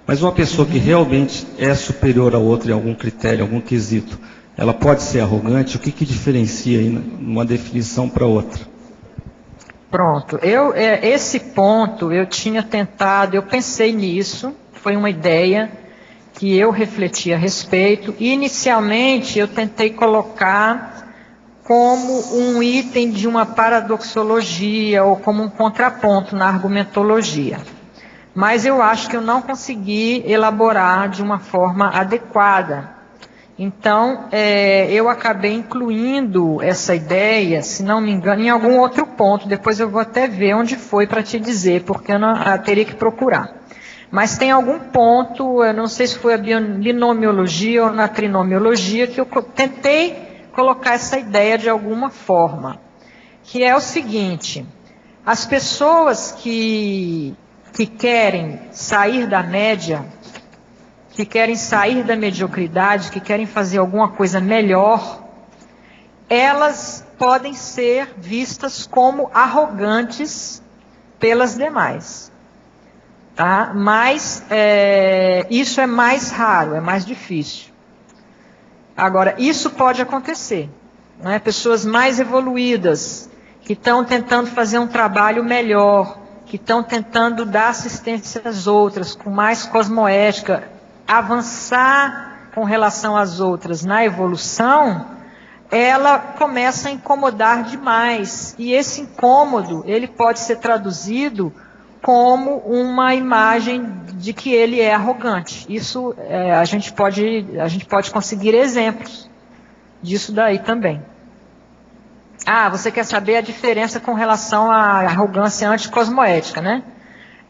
Mas uma pessoa que realmente é superior a outra em algum critério, algum quesito, ela pode ser arrogante? O que diferencia aí numa definição para outra? Pronto. Esse ponto eu tinha tentado, eu pensei nisso, foi uma ideia que eu refleti a respeito. Inicialmente eu tentei colocar como um item de uma paradoxologia ou como um contraponto na argumentologia. Mas eu acho que eu não consegui elaborar de uma forma adequada. Então, eu acabei incluindo essa ideia, se não me engano, em algum outro ponto. Depois eu vou até ver onde foi para te dizer, porque eu teria que procurar. Mas tem algum ponto, eu não sei se foi a binomiologia ou na trinomiologia, que eu tentei colocar essa ideia de alguma forma, que é o seguinte: as pessoas que querem sair da média, que querem sair da mediocridade, que querem fazer alguma coisa melhor, elas podem ser vistas como arrogantes pelas demais. Tá? Mas isso é mais raro, é mais difícil. Agora, isso pode acontecer, né? Pessoas mais evoluídas, que estão tentando fazer um trabalho melhor, que estão tentando dar assistência às outras, com mais cosmoética, avançar com relação às outras na evolução, ela começa a incomodar demais. E esse incômodo, ele pode ser traduzido como uma imagem de que ele é arrogante. Isso a gente pode conseguir exemplos disso daí também. Você quer saber a diferença com relação à arrogância anticosmoética, né?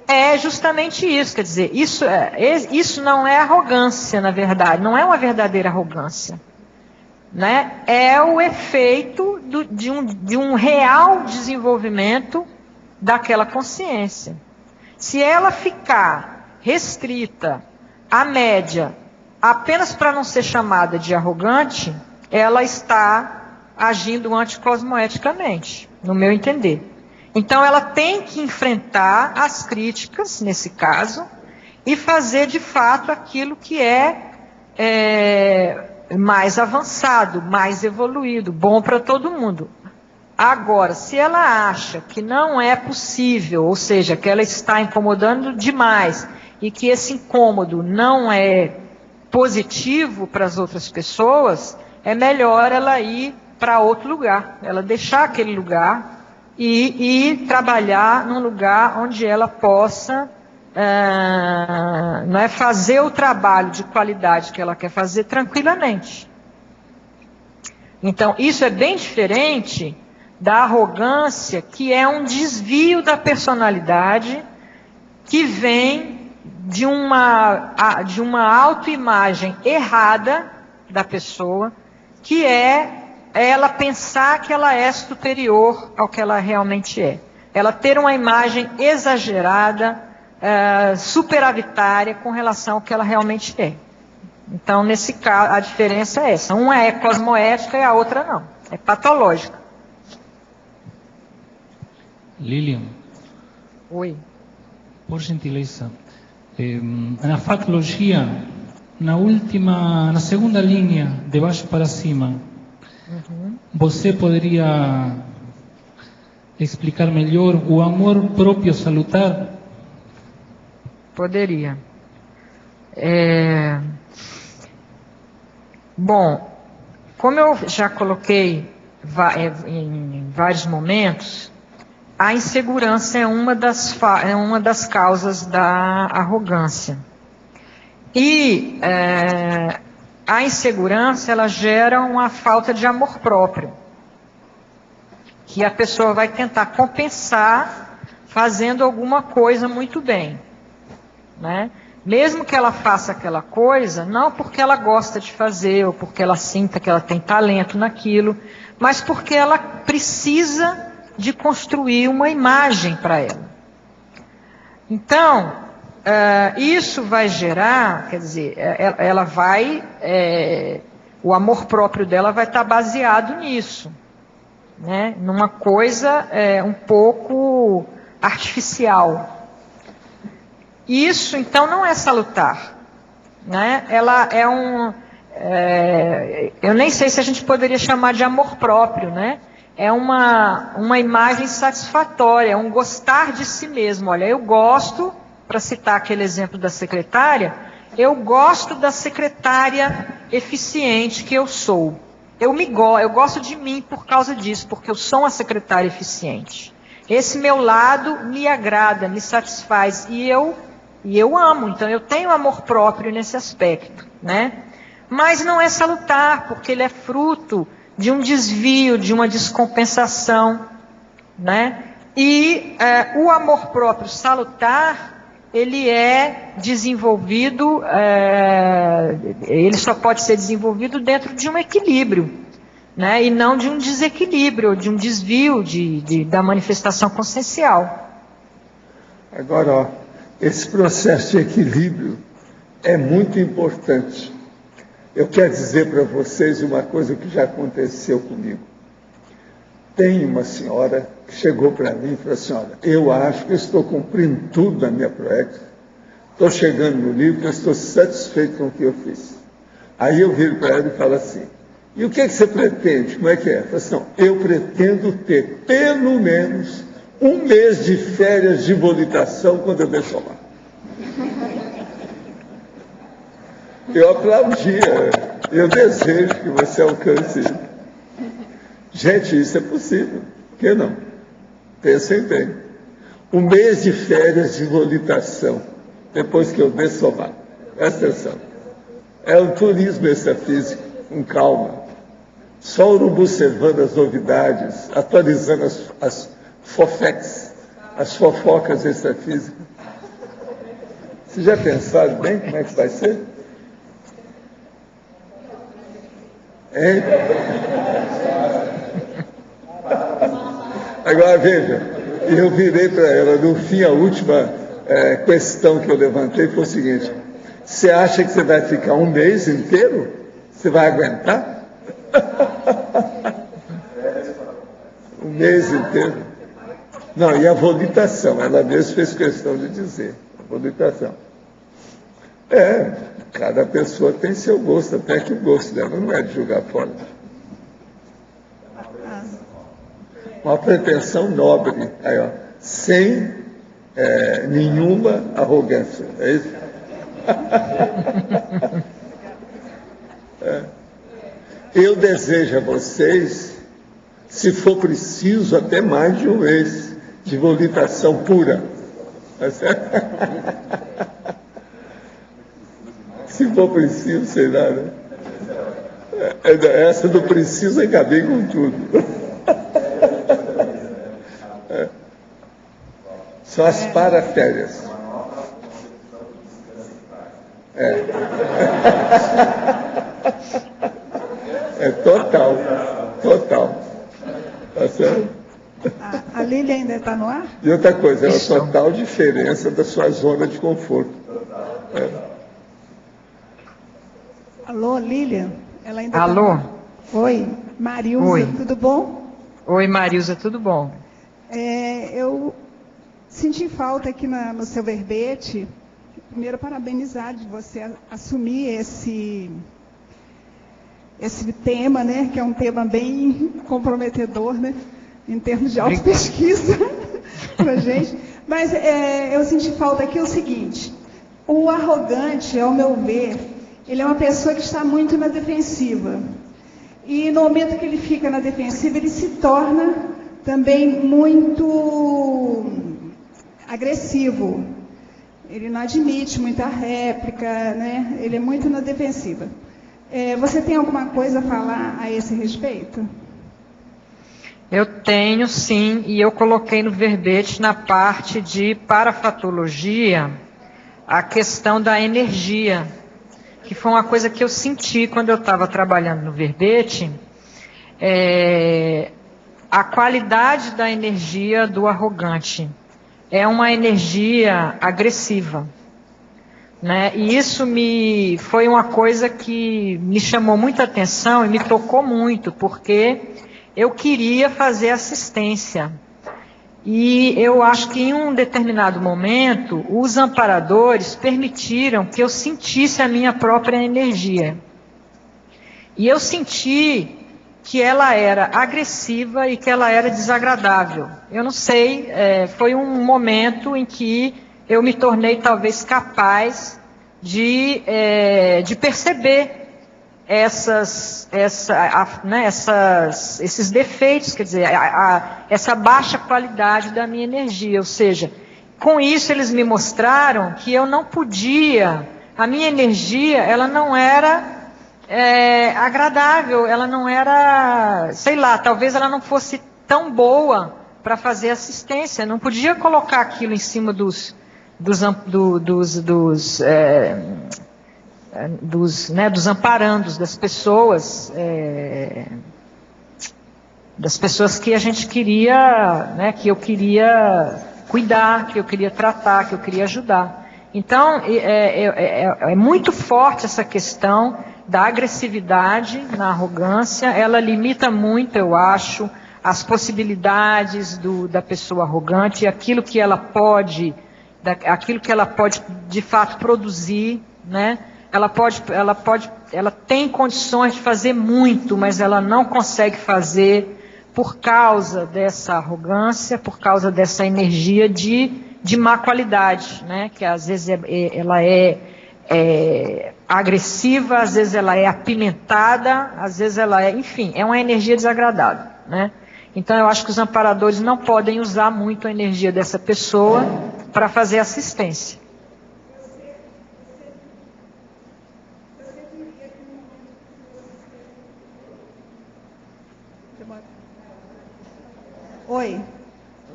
É justamente isso, quer dizer, isso não é arrogância, na verdade, não é uma verdadeira arrogância, né? É o efeito de um real desenvolvimento daquela consciência. Se ela ficar restrita à média apenas para não ser chamada de arrogante, ela está agindo anticosmoeticamente, no meu entender. Então ela tem que enfrentar as críticas, nesse caso, e fazer de fato aquilo que é mais avançado, mais evoluído, bom para todo mundo. Agora, se ela acha que não é possível, ou seja, que ela está incomodando demais e que esse incômodo não é positivo para as outras pessoas, é melhor ela ir para outro lugar, ela deixar aquele lugar e trabalhar num lugar onde ela possa não é fazer o trabalho de qualidade que ela quer fazer tranquilamente. Então, isso é bem diferente da arrogância, que é um desvio da personalidade que vem de uma autoimagem errada da pessoa, que é ela pensar que ela é superior ao que ela realmente é. Ela ter uma imagem exagerada, superavitária com relação ao que ela realmente é. Então, nesse caso, a diferença é essa. Uma é cosmoética e a outra não. É patológica. Lilian. Oi. Por gentileza. Na fatologia, na segunda linha, de baixo para cima, você poderia explicar melhor o amor próprio salutar? Poderia. Bom, como eu já coloquei em vários momentos, a insegurança é uma das causas da arrogância. E a insegurança, ela gera uma falta de amor próprio, que a pessoa vai tentar compensar fazendo alguma coisa muito bem, né? Mesmo que ela faça aquela coisa, não porque ela gosta de fazer, ou porque ela sinta que ela tem talento naquilo, mas porque ela precisa de construir uma imagem para ela. Então, isso vai gerar, quer dizer, ela vai, o amor próprio dela vai estar baseado nisso, né? Numa coisa um pouco artificial. Isso, então, não é salutar, né? Ela é eu nem sei se a gente poderia chamar de amor próprio, né? É uma imagem satisfatória, é um gostar de si mesmo. Olha, eu gosto, para citar aquele exemplo da secretária, eu gosto da secretária eficiente que eu sou. Eu gosto de mim por causa disso, porque eu sou uma secretária eficiente. Esse meu lado me agrada, me satisfaz, e eu amo, então eu tenho amor próprio nesse aspecto, né? Mas não é salutar, porque ele é fruto de um desvio, de uma descompensação, né? E o amor próprio salutar, ele é desenvolvido, ele só pode ser desenvolvido dentro de um equilíbrio, né? E não de um desequilíbrio, de um desvio da manifestação consciencial. Agora, ó, esse processo de equilíbrio é muito importante. Eu quero dizer para vocês uma coisa que já aconteceu comigo. Tem uma senhora que chegou para mim e falou assim: olha, eu acho que eu estou cumprindo tudo da minha proex, estou chegando no livro, eu estou satisfeito com o que eu fiz. Aí eu viro para ela e falo assim: e o que você pretende? Como é que é? Ela falou assim: não, eu pretendo ter pelo menos 1 mês de férias de volitação quando eu dessomar. Eu aplaudia, eu desejo que você alcance isso. Gente, isso é possível, por que não? Pensem bem. 1 mês de férias de volitação, depois que eu dessomar. Presta atenção. É um turismo extrafísico, com calma. Só observando as novidades, atualizando as fofex, as fofocas extrafísicas. Vocês já pensaram bem como é que vai ser? Hein? Agora veja, eu virei para ela, no fim, a última questão que eu levantei foi o seguinte: você acha que você vai ficar 1 mês inteiro? Você vai aguentar? 1 mês inteiro? Não, e a volitação, ela mesma fez questão de dizer, a volitação. Cada pessoa tem seu gosto, até que o gosto dela não é de jogar fora. Uma pretensão nobre, aí, ó, sem nenhuma arrogância, é isso? Eu desejo a vocês, se for preciso, até mais de um mês de volitação pura. Tá certo? Se for preciso, sei lá, né? Essa do preciso acabei com tudo. São as paraférias. É total. Tá certo? A Lília ainda está no ar? E outra coisa, é a total diferença da sua zona de conforto. Alô, Lília? Ela ainda Alô? Tá... Oi, Marilza, Oi. Tudo bom? Oi, Marilza, tudo bom? Eu senti falta aqui no seu verbete. Primeiro, parabenizar de você assumir esse tema, né, que é um tema bem comprometedor, né, em termos de autopesquisa para a gente. Mas eu senti falta aqui o seguinte: o arrogante, ao meu ver, ele é uma pessoa que está muito na defensiva. E no momento que ele fica na defensiva, ele se torna também muito agressivo. Ele não admite muita réplica, né? Ele é muito na defensiva. Você tem alguma coisa a falar a esse respeito? Eu tenho, sim, e eu coloquei no verbete, na parte de parafatologia, a questão da energia, que foi uma coisa que eu senti quando eu estava trabalhando no verbete, a qualidade da energia do arrogante. É uma energia agressiva, né? E isso foi uma coisa que me chamou muita atenção e me tocou muito, porque eu queria fazer assistência. E eu acho que em um determinado momento, os amparadores permitiram que eu sentisse a minha própria energia. E eu senti que ela era agressiva e que ela era desagradável. Eu não sei, foi um momento em que eu me tornei talvez capaz de perceber esses defeitos, quer dizer, essa baixa qualidade da minha energia. Ou seja, com isso eles me mostraram que eu não podia, a minha energia, ela não era agradável, ela não era, sei lá, talvez ela não fosse tão boa para fazer assistência. Não podia colocar aquilo em cima dos amparandos, das pessoas que a gente queria, né, que eu queria cuidar, que eu queria tratar, que eu queria ajudar. Então, é muito forte essa questão da agressividade na arrogância. Ela limita muito, eu acho, as possibilidades da pessoa arrogante, aquilo que ela pode de fato produzir, né? Ela tem condições de fazer muito, mas ela não consegue fazer por causa dessa arrogância, por causa dessa energia de má qualidade, né? Que às vezes ela é agressiva, às vezes ela é apimentada, às vezes ela enfim, é uma energia desagradável, né? Então eu acho que os amparadores não podem usar muito a energia dessa pessoa para fazer assistência. Oi.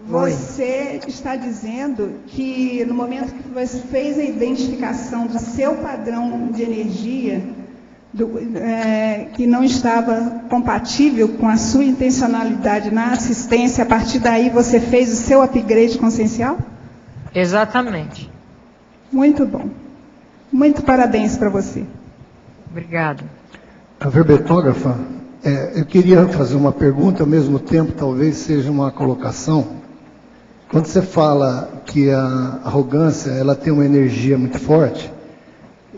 Você está dizendo que no momento que você fez a identificação do seu padrão de energia, que não estava compatível com a sua intencionalidade na assistência, a partir daí você fez o seu upgrade consciencial? Exatamente. Muito bom. Muito parabéns para você. Obrigada. A verbetógrafa, eu queria fazer uma pergunta, ao mesmo tempo talvez seja uma colocação. Quando você fala que a arrogância ela tem uma energia muito forte,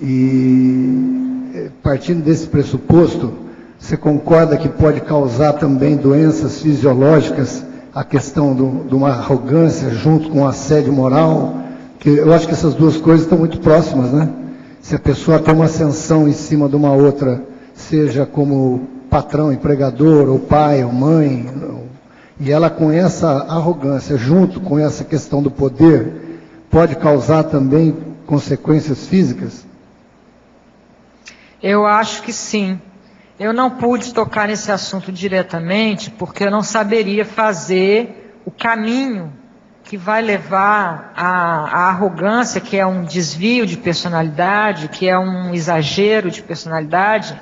e partindo desse pressuposto, você concorda que pode causar também doenças fisiológicas, a questão de uma arrogância junto com o assédio moral? Que eu acho que essas duas coisas estão muito próximas, né? Se a pessoa tem uma ascensão em cima de uma outra, seja como patrão, empregador, ou pai, ou mãe, e ela com essa arrogância, junto com essa questão do poder, pode causar também consequências físicas? Eu acho que sim. Eu não pude tocar nesse assunto diretamente, porque eu não saberia fazer o caminho que vai levar à arrogância, que é um desvio de personalidade, que é um exagero de personalidade,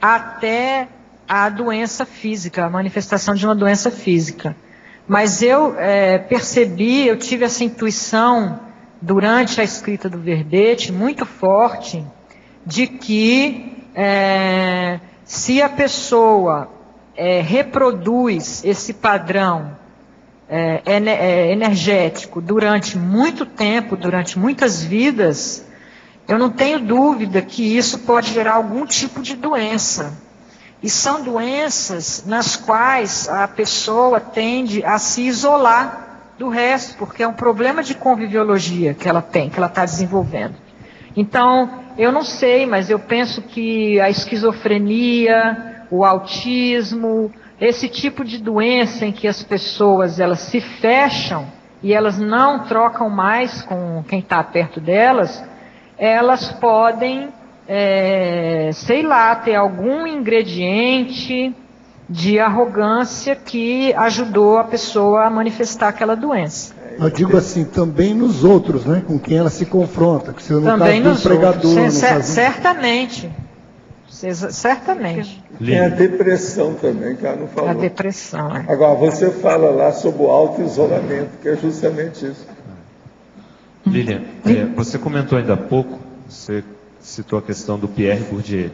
até a doença física, a manifestação de uma doença física. Mas eu percebi, eu tive essa intuição durante a escrita do verbete muito forte, de que se a pessoa reproduz esse padrão energético durante muito tempo, durante muitas vidas, eu não tenho dúvida que isso pode gerar algum tipo de doença. E são doenças nas quais a pessoa tende a se isolar do resto, porque é um problema de conviviologia que ela tem, que ela está desenvolvendo. Então, eu não sei, mas eu penso que a esquizofrenia, o autismo, esse tipo de doença em que as pessoas elas se fecham e elas não trocam mais com quem está perto delas, elas podem, sei lá, ter algum ingrediente de arrogância que ajudou a pessoa a manifestar aquela doença. Eu digo assim, também nos outros, né, com quem ela se confronta, que se no também caso do pregador... Certamente. Certamente. Tem a depressão também, que ela não falou. A depressão, Agora, você fala lá sobre o auto-isolamento, que é justamente isso. Lilian, você comentou ainda há pouco, você citou a questão do Pierre Bourdieu,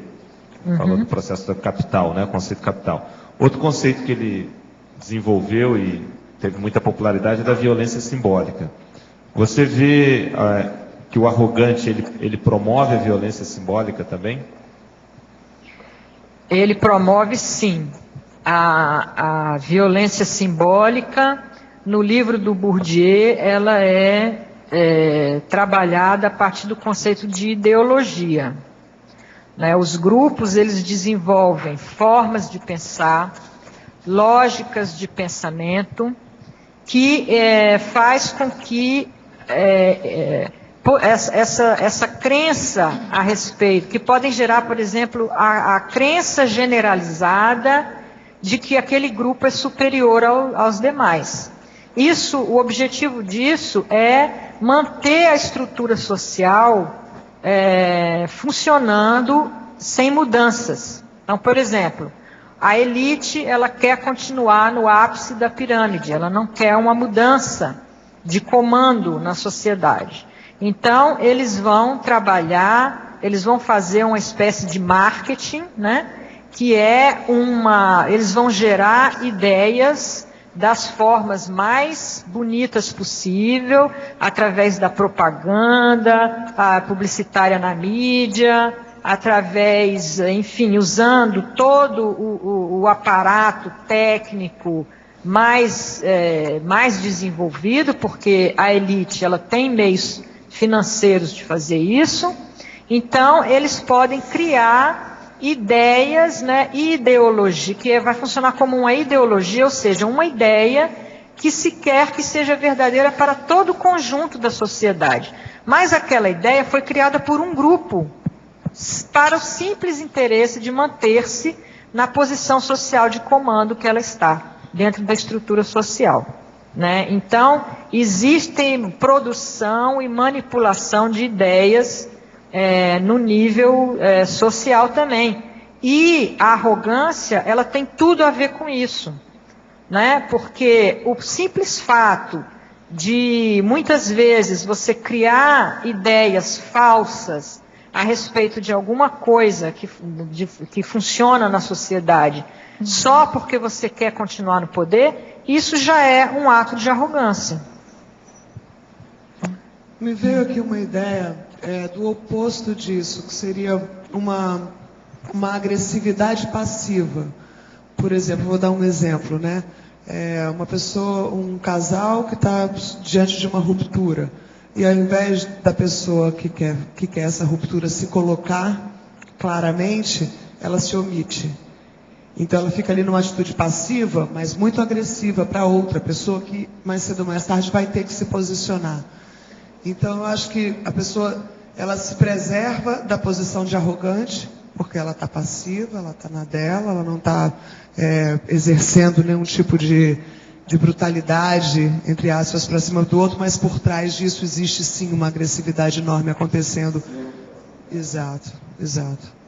falou do processo da capital, né, o conceito capital. Outro conceito que ele desenvolveu e teve muita popularidade é da violência simbólica. Você vê que o arrogante, ele promove a violência simbólica também? Ele promove, sim, a violência simbólica. No livro do Bourdieu, ela é trabalhada a partir do conceito de ideologia. Né? Os grupos, eles desenvolvem formas de pensar, lógicas de pensamento, que faz com que essa crença a respeito, que podem gerar, por exemplo, a crença generalizada de que aquele grupo é superior aos demais. O objetivo disso é manter a estrutura social funcionando sem mudanças. Então, por exemplo, a elite, ela quer continuar no ápice da pirâmide, ela não quer uma mudança de comando na sociedade. Então, eles vão trabalhar, eles vão fazer uma espécie de marketing, né? Que eles vão gerar ideias das formas mais bonitas possível, através da propaganda, publicitária na mídia, através, enfim, usando todo o aparato técnico mais desenvolvido, porque a elite ela tem meios financeiros de fazer isso. Então, eles podem criar ideias, né, ideologia, que vai funcionar como uma ideologia, ou seja, uma ideia que se quer que seja verdadeira para todo o conjunto da sociedade. Mas aquela ideia foi criada por um grupo, para o simples interesse de manter-se na posição social de comando que ela está, dentro da estrutura social. Né? Então, existe produção e manipulação de ideias no nível social também. E a arrogância, ela tem tudo a ver com isso. Né? Porque o simples fato de, muitas vezes, você criar ideias falsas a respeito de alguma coisa que funciona na sociedade, só porque você quer continuar no poder, isso já é um ato de arrogância. Me veio aqui uma ideia do oposto disso, que seria uma agressividade passiva. Por exemplo, vou dar um exemplo, né? Uma pessoa, um casal que está diante de uma ruptura, e ao invés da pessoa que quer essa ruptura se colocar claramente, ela se omite. Então ela fica ali numa atitude passiva, mas muito agressiva para outra pessoa que mais cedo ou mais tarde vai ter que se posicionar. Então eu acho que a pessoa, ela se preserva da posição de arrogante, porque ela está passiva, ela está na dela, ela não está exercendo nenhum tipo de brutalidade, entre aspas, para cima do outro, mas por trás disso existe sim uma agressividade enorme acontecendo. Exato, exato.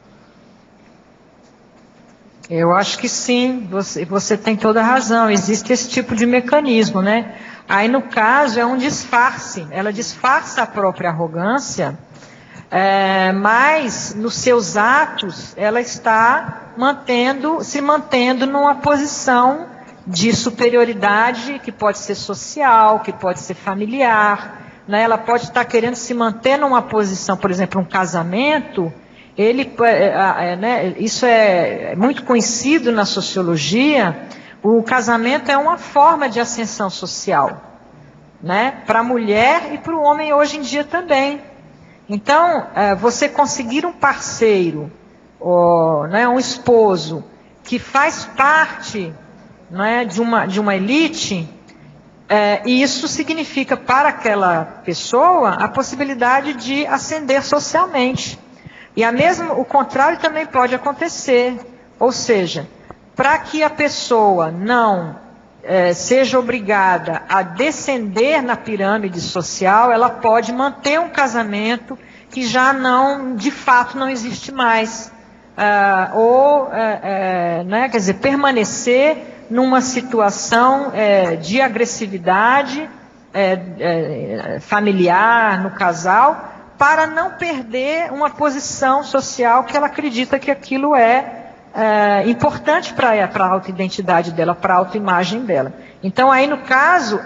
Eu acho que sim, você tem toda a razão, existe esse tipo de mecanismo, né? Aí no caso é um disfarce, ela disfarça a própria arrogância, mas nos seus atos ela está se mantendo numa posição de superioridade, que pode ser social, que pode ser familiar, né? Ela pode estar querendo se manter numa posição, por exemplo, um casamento. Isso é muito conhecido na sociologia. O casamento é uma forma de ascensão social, né? Para a mulher e para o homem hoje em dia também. Então, você conseguir um parceiro, um esposo, que faz parte, né, de uma elite, isso significa para aquela pessoa a possibilidade de ascender socialmente. E o contrário também pode acontecer, ou seja, para que a pessoa não seja obrigada a descender na pirâmide social, ela pode manter um casamento que já de fato não existe mais, quer dizer, permanecer numa situação de agressividade familiar no casal, para não perder uma posição social que ela acredita que aquilo é importante para a autoidentidade dela, para a autoimagem dela. Então, aí no caso,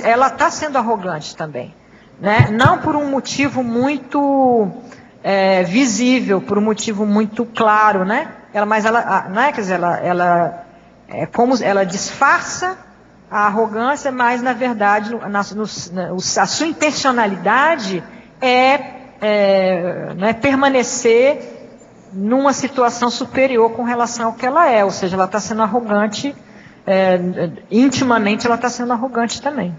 ela está sendo arrogante também, né? Não por um motivo muito visível, por um motivo muito claro, né? Mas ela disfarça a arrogância, mas na verdade a sua intencionalidade permanecer numa situação superior com relação ao que ela é, ou seja, ela está sendo arrogante, intimamente ela está sendo arrogante também.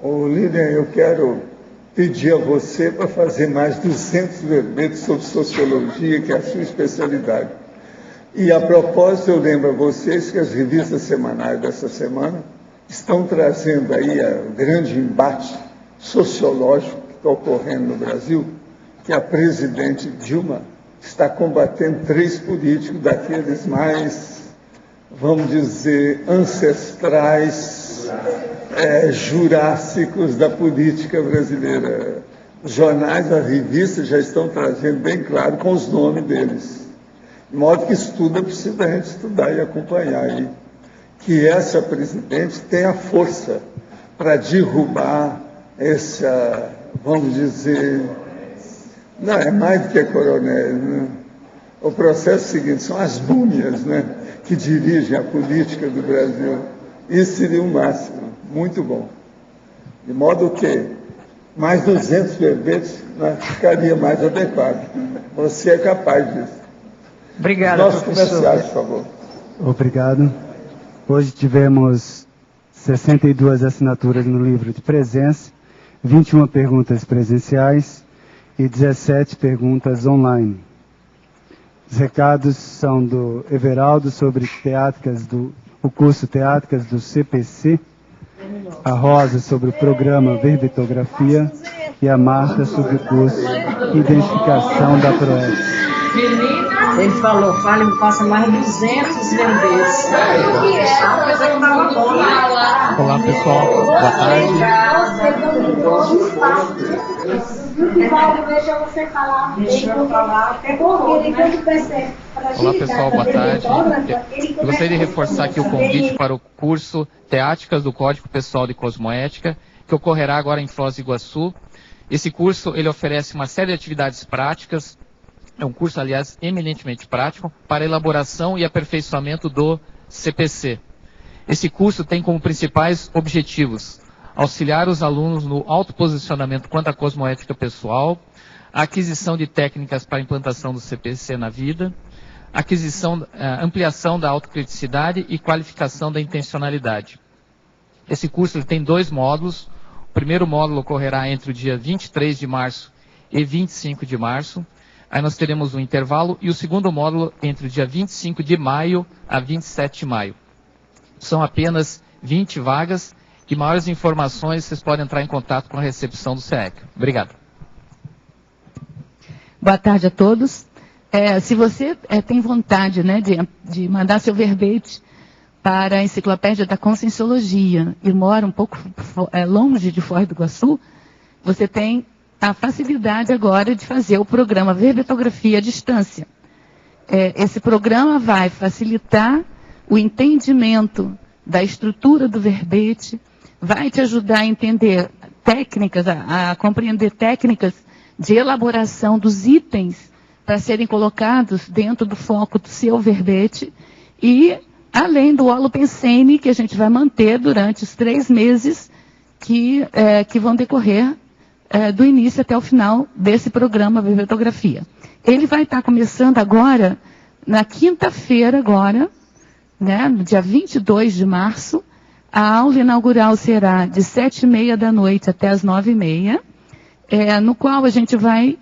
Lilian, eu quero pedir a você para fazer mais 200 verbetes sobre sociologia, que é a sua especialidade. E a propósito, eu lembro a vocês que as revistas semanais dessa semana estão trazendo aí o grande embate sociológico que está ocorrendo no Brasil, que a presidente Dilma está combatendo 3 políticos daqueles mais, vamos dizer, ancestrais, jurássicos da política brasileira. Os jornais, as revistas já estão trazendo bem claro com os nomes deles. De modo que estuda, precisa a gente estudar e acompanhar aí. Que essa presidente tem a força para derrubar essa, vamos dizer, não, é mais do que coronel, né? O processo seguinte, são as múmias, né, que dirigem a política do Brasil. Isso seria o máximo, muito bom. De modo que mais 200 verbetes, né, ficaria mais adequado. Você é capaz disso. Obrigado, nossos professor. comerciais, por favor. Obrigado. Hoje tivemos 62 assinaturas no livro de presença, 21 perguntas presenciais e 17 perguntas online. Os recados são do Everaldo sobre o curso Teátricas do CPC, a Rosa sobre o programa Verbitografia e a Marta sobre o curso Identificação da Proética. Ele falou, passa mais 200 verbetes. Olá pessoal, boa tarde. Olá pessoal, boa tarde. Eu gostaria de reforçar aqui o convite para o curso Teáticas do Código Pessoal de Cosmoética, que ocorrerá agora em Foz do Iguaçu. Esse curso ele oferece uma série de atividades práticas. É um curso, aliás, eminentemente prático para elaboração e aperfeiçoamento do CPC. Esse curso tem como principais objetivos auxiliar os alunos no autoposicionamento quanto à cosmoética pessoal, a aquisição de técnicas para a implantação do CPC na vida, ampliação da autocriticidade e qualificação da intencionalidade. Esse curso ele tem 2 módulos. O primeiro módulo ocorrerá entre o dia 23 de março e 25 de março. Aí nós teremos um intervalo e o segundo módulo entre o dia 25 de maio a 27 de maio. São apenas 20 vagas e maiores informações vocês podem entrar em contato com a recepção do SEAEC. Obrigado. Boa tarde a todos. Se você tem vontade, né, de mandar seu verbete para a Enciclopédia da Conscienciologia e mora um pouco longe de Foz do Iguaçu, você tem a facilidade agora de fazer o programa Verbetografia à Distância. Esse programa vai facilitar o entendimento da estrutura do verbete, vai te ajudar a entender técnicas, a compreender técnicas de elaboração dos itens para serem colocados dentro do foco do seu verbete e além do holopensene que a gente vai manter durante os 3 meses que vão decorrer do início até o final desse programa Verbetografia. Ele vai estar começando agora, na quinta-feira agora, né, no dia 22 de março. A aula inaugural será de 7h30 da noite até as 9h30, no qual a gente vai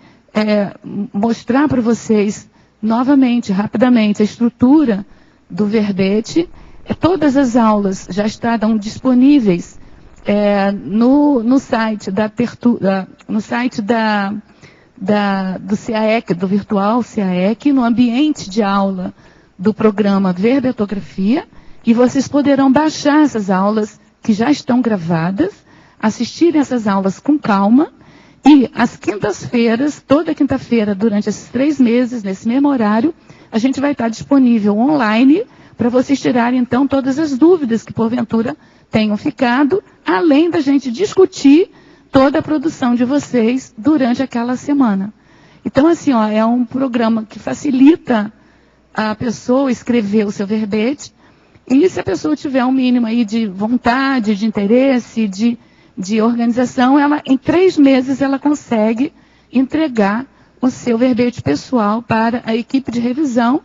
mostrar para vocês novamente, rapidamente, a estrutura do verbete. Todas as aulas já estarão disponíveis no site do CAEC, do virtual CAEC, no ambiente de aula do programa Verbetografia, e vocês poderão baixar essas aulas que já estão gravadas, assistirem essas aulas com calma, e às quintas-feiras, toda quinta-feira, durante esses 3 meses, nesse mesmo horário, a gente vai estar disponível online para vocês tirarem, então, todas as dúvidas que, porventura, tenham ficado, além da gente discutir toda a produção de vocês durante aquela semana. Então, assim, é um programa que facilita a pessoa escrever o seu verbete, e se a pessoa tiver um mínimo aí de vontade, de interesse, de organização, em 3 meses ela consegue entregar o seu verbete pessoal para a equipe de revisão,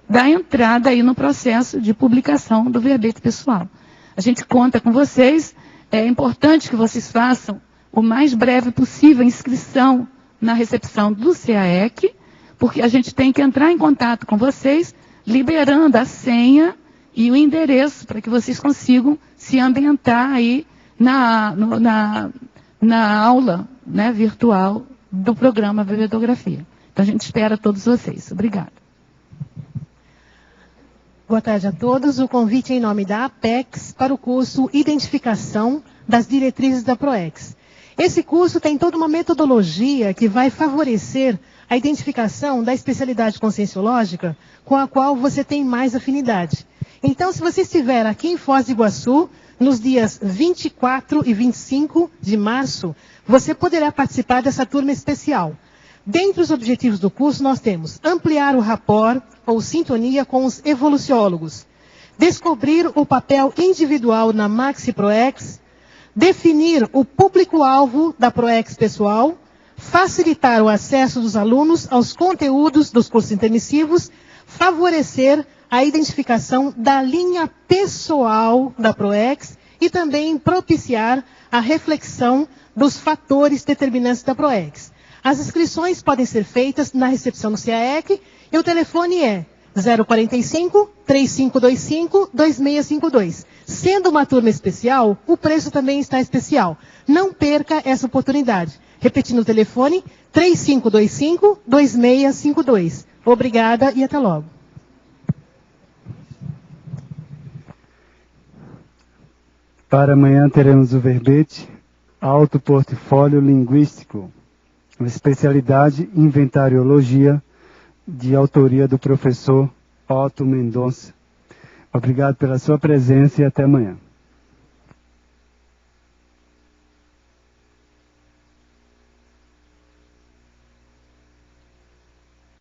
dar entrada aí no processo de publicação do verbete pessoal. A gente conta com vocês, é importante que vocês façam o mais breve possível a inscrição na recepção do CAEC, porque a gente tem que entrar em contato com vocês, liberando a senha e o endereço para que vocês consigam se ambientar aí na aula, né, virtual do programa Verbetografia. Então a gente espera todos vocês. Obrigada. Boa tarde a todos. O convite em nome da APEX para o curso Identificação das Diretrizes da PROEX. Esse curso tem toda uma metodologia que vai favorecer a identificação da especialidade conscienciológica com a qual você tem mais afinidade. Então, se você estiver aqui em Foz do Iguaçu, nos dias 24 e 25 de março, você poderá participar dessa turma especial. Dentre os objetivos do curso, nós temos ampliar o rapport ou sintonia com os evoluciólogos, descobrir o papel individual na Maxi PROEX, definir o público-alvo da PROEX pessoal, facilitar o acesso dos alunos aos conteúdos dos cursos intermissivos, favorecer a identificação da linha pessoal da PROEX e também propiciar a reflexão dos fatores determinantes da PROEX. As inscrições podem ser feitas na recepção do CAEC e o telefone é 045-3525-2652. Sendo uma turma especial, o preço também está especial. Não perca essa oportunidade. Repetindo o telefone, 3525-2652. Obrigada e até logo. Para amanhã teremos o verbete Alto Portfólio Linguístico, uma especialidade inventariologia, de autoria do professor Otto Mendonça. Obrigado pela sua presença e até amanhã.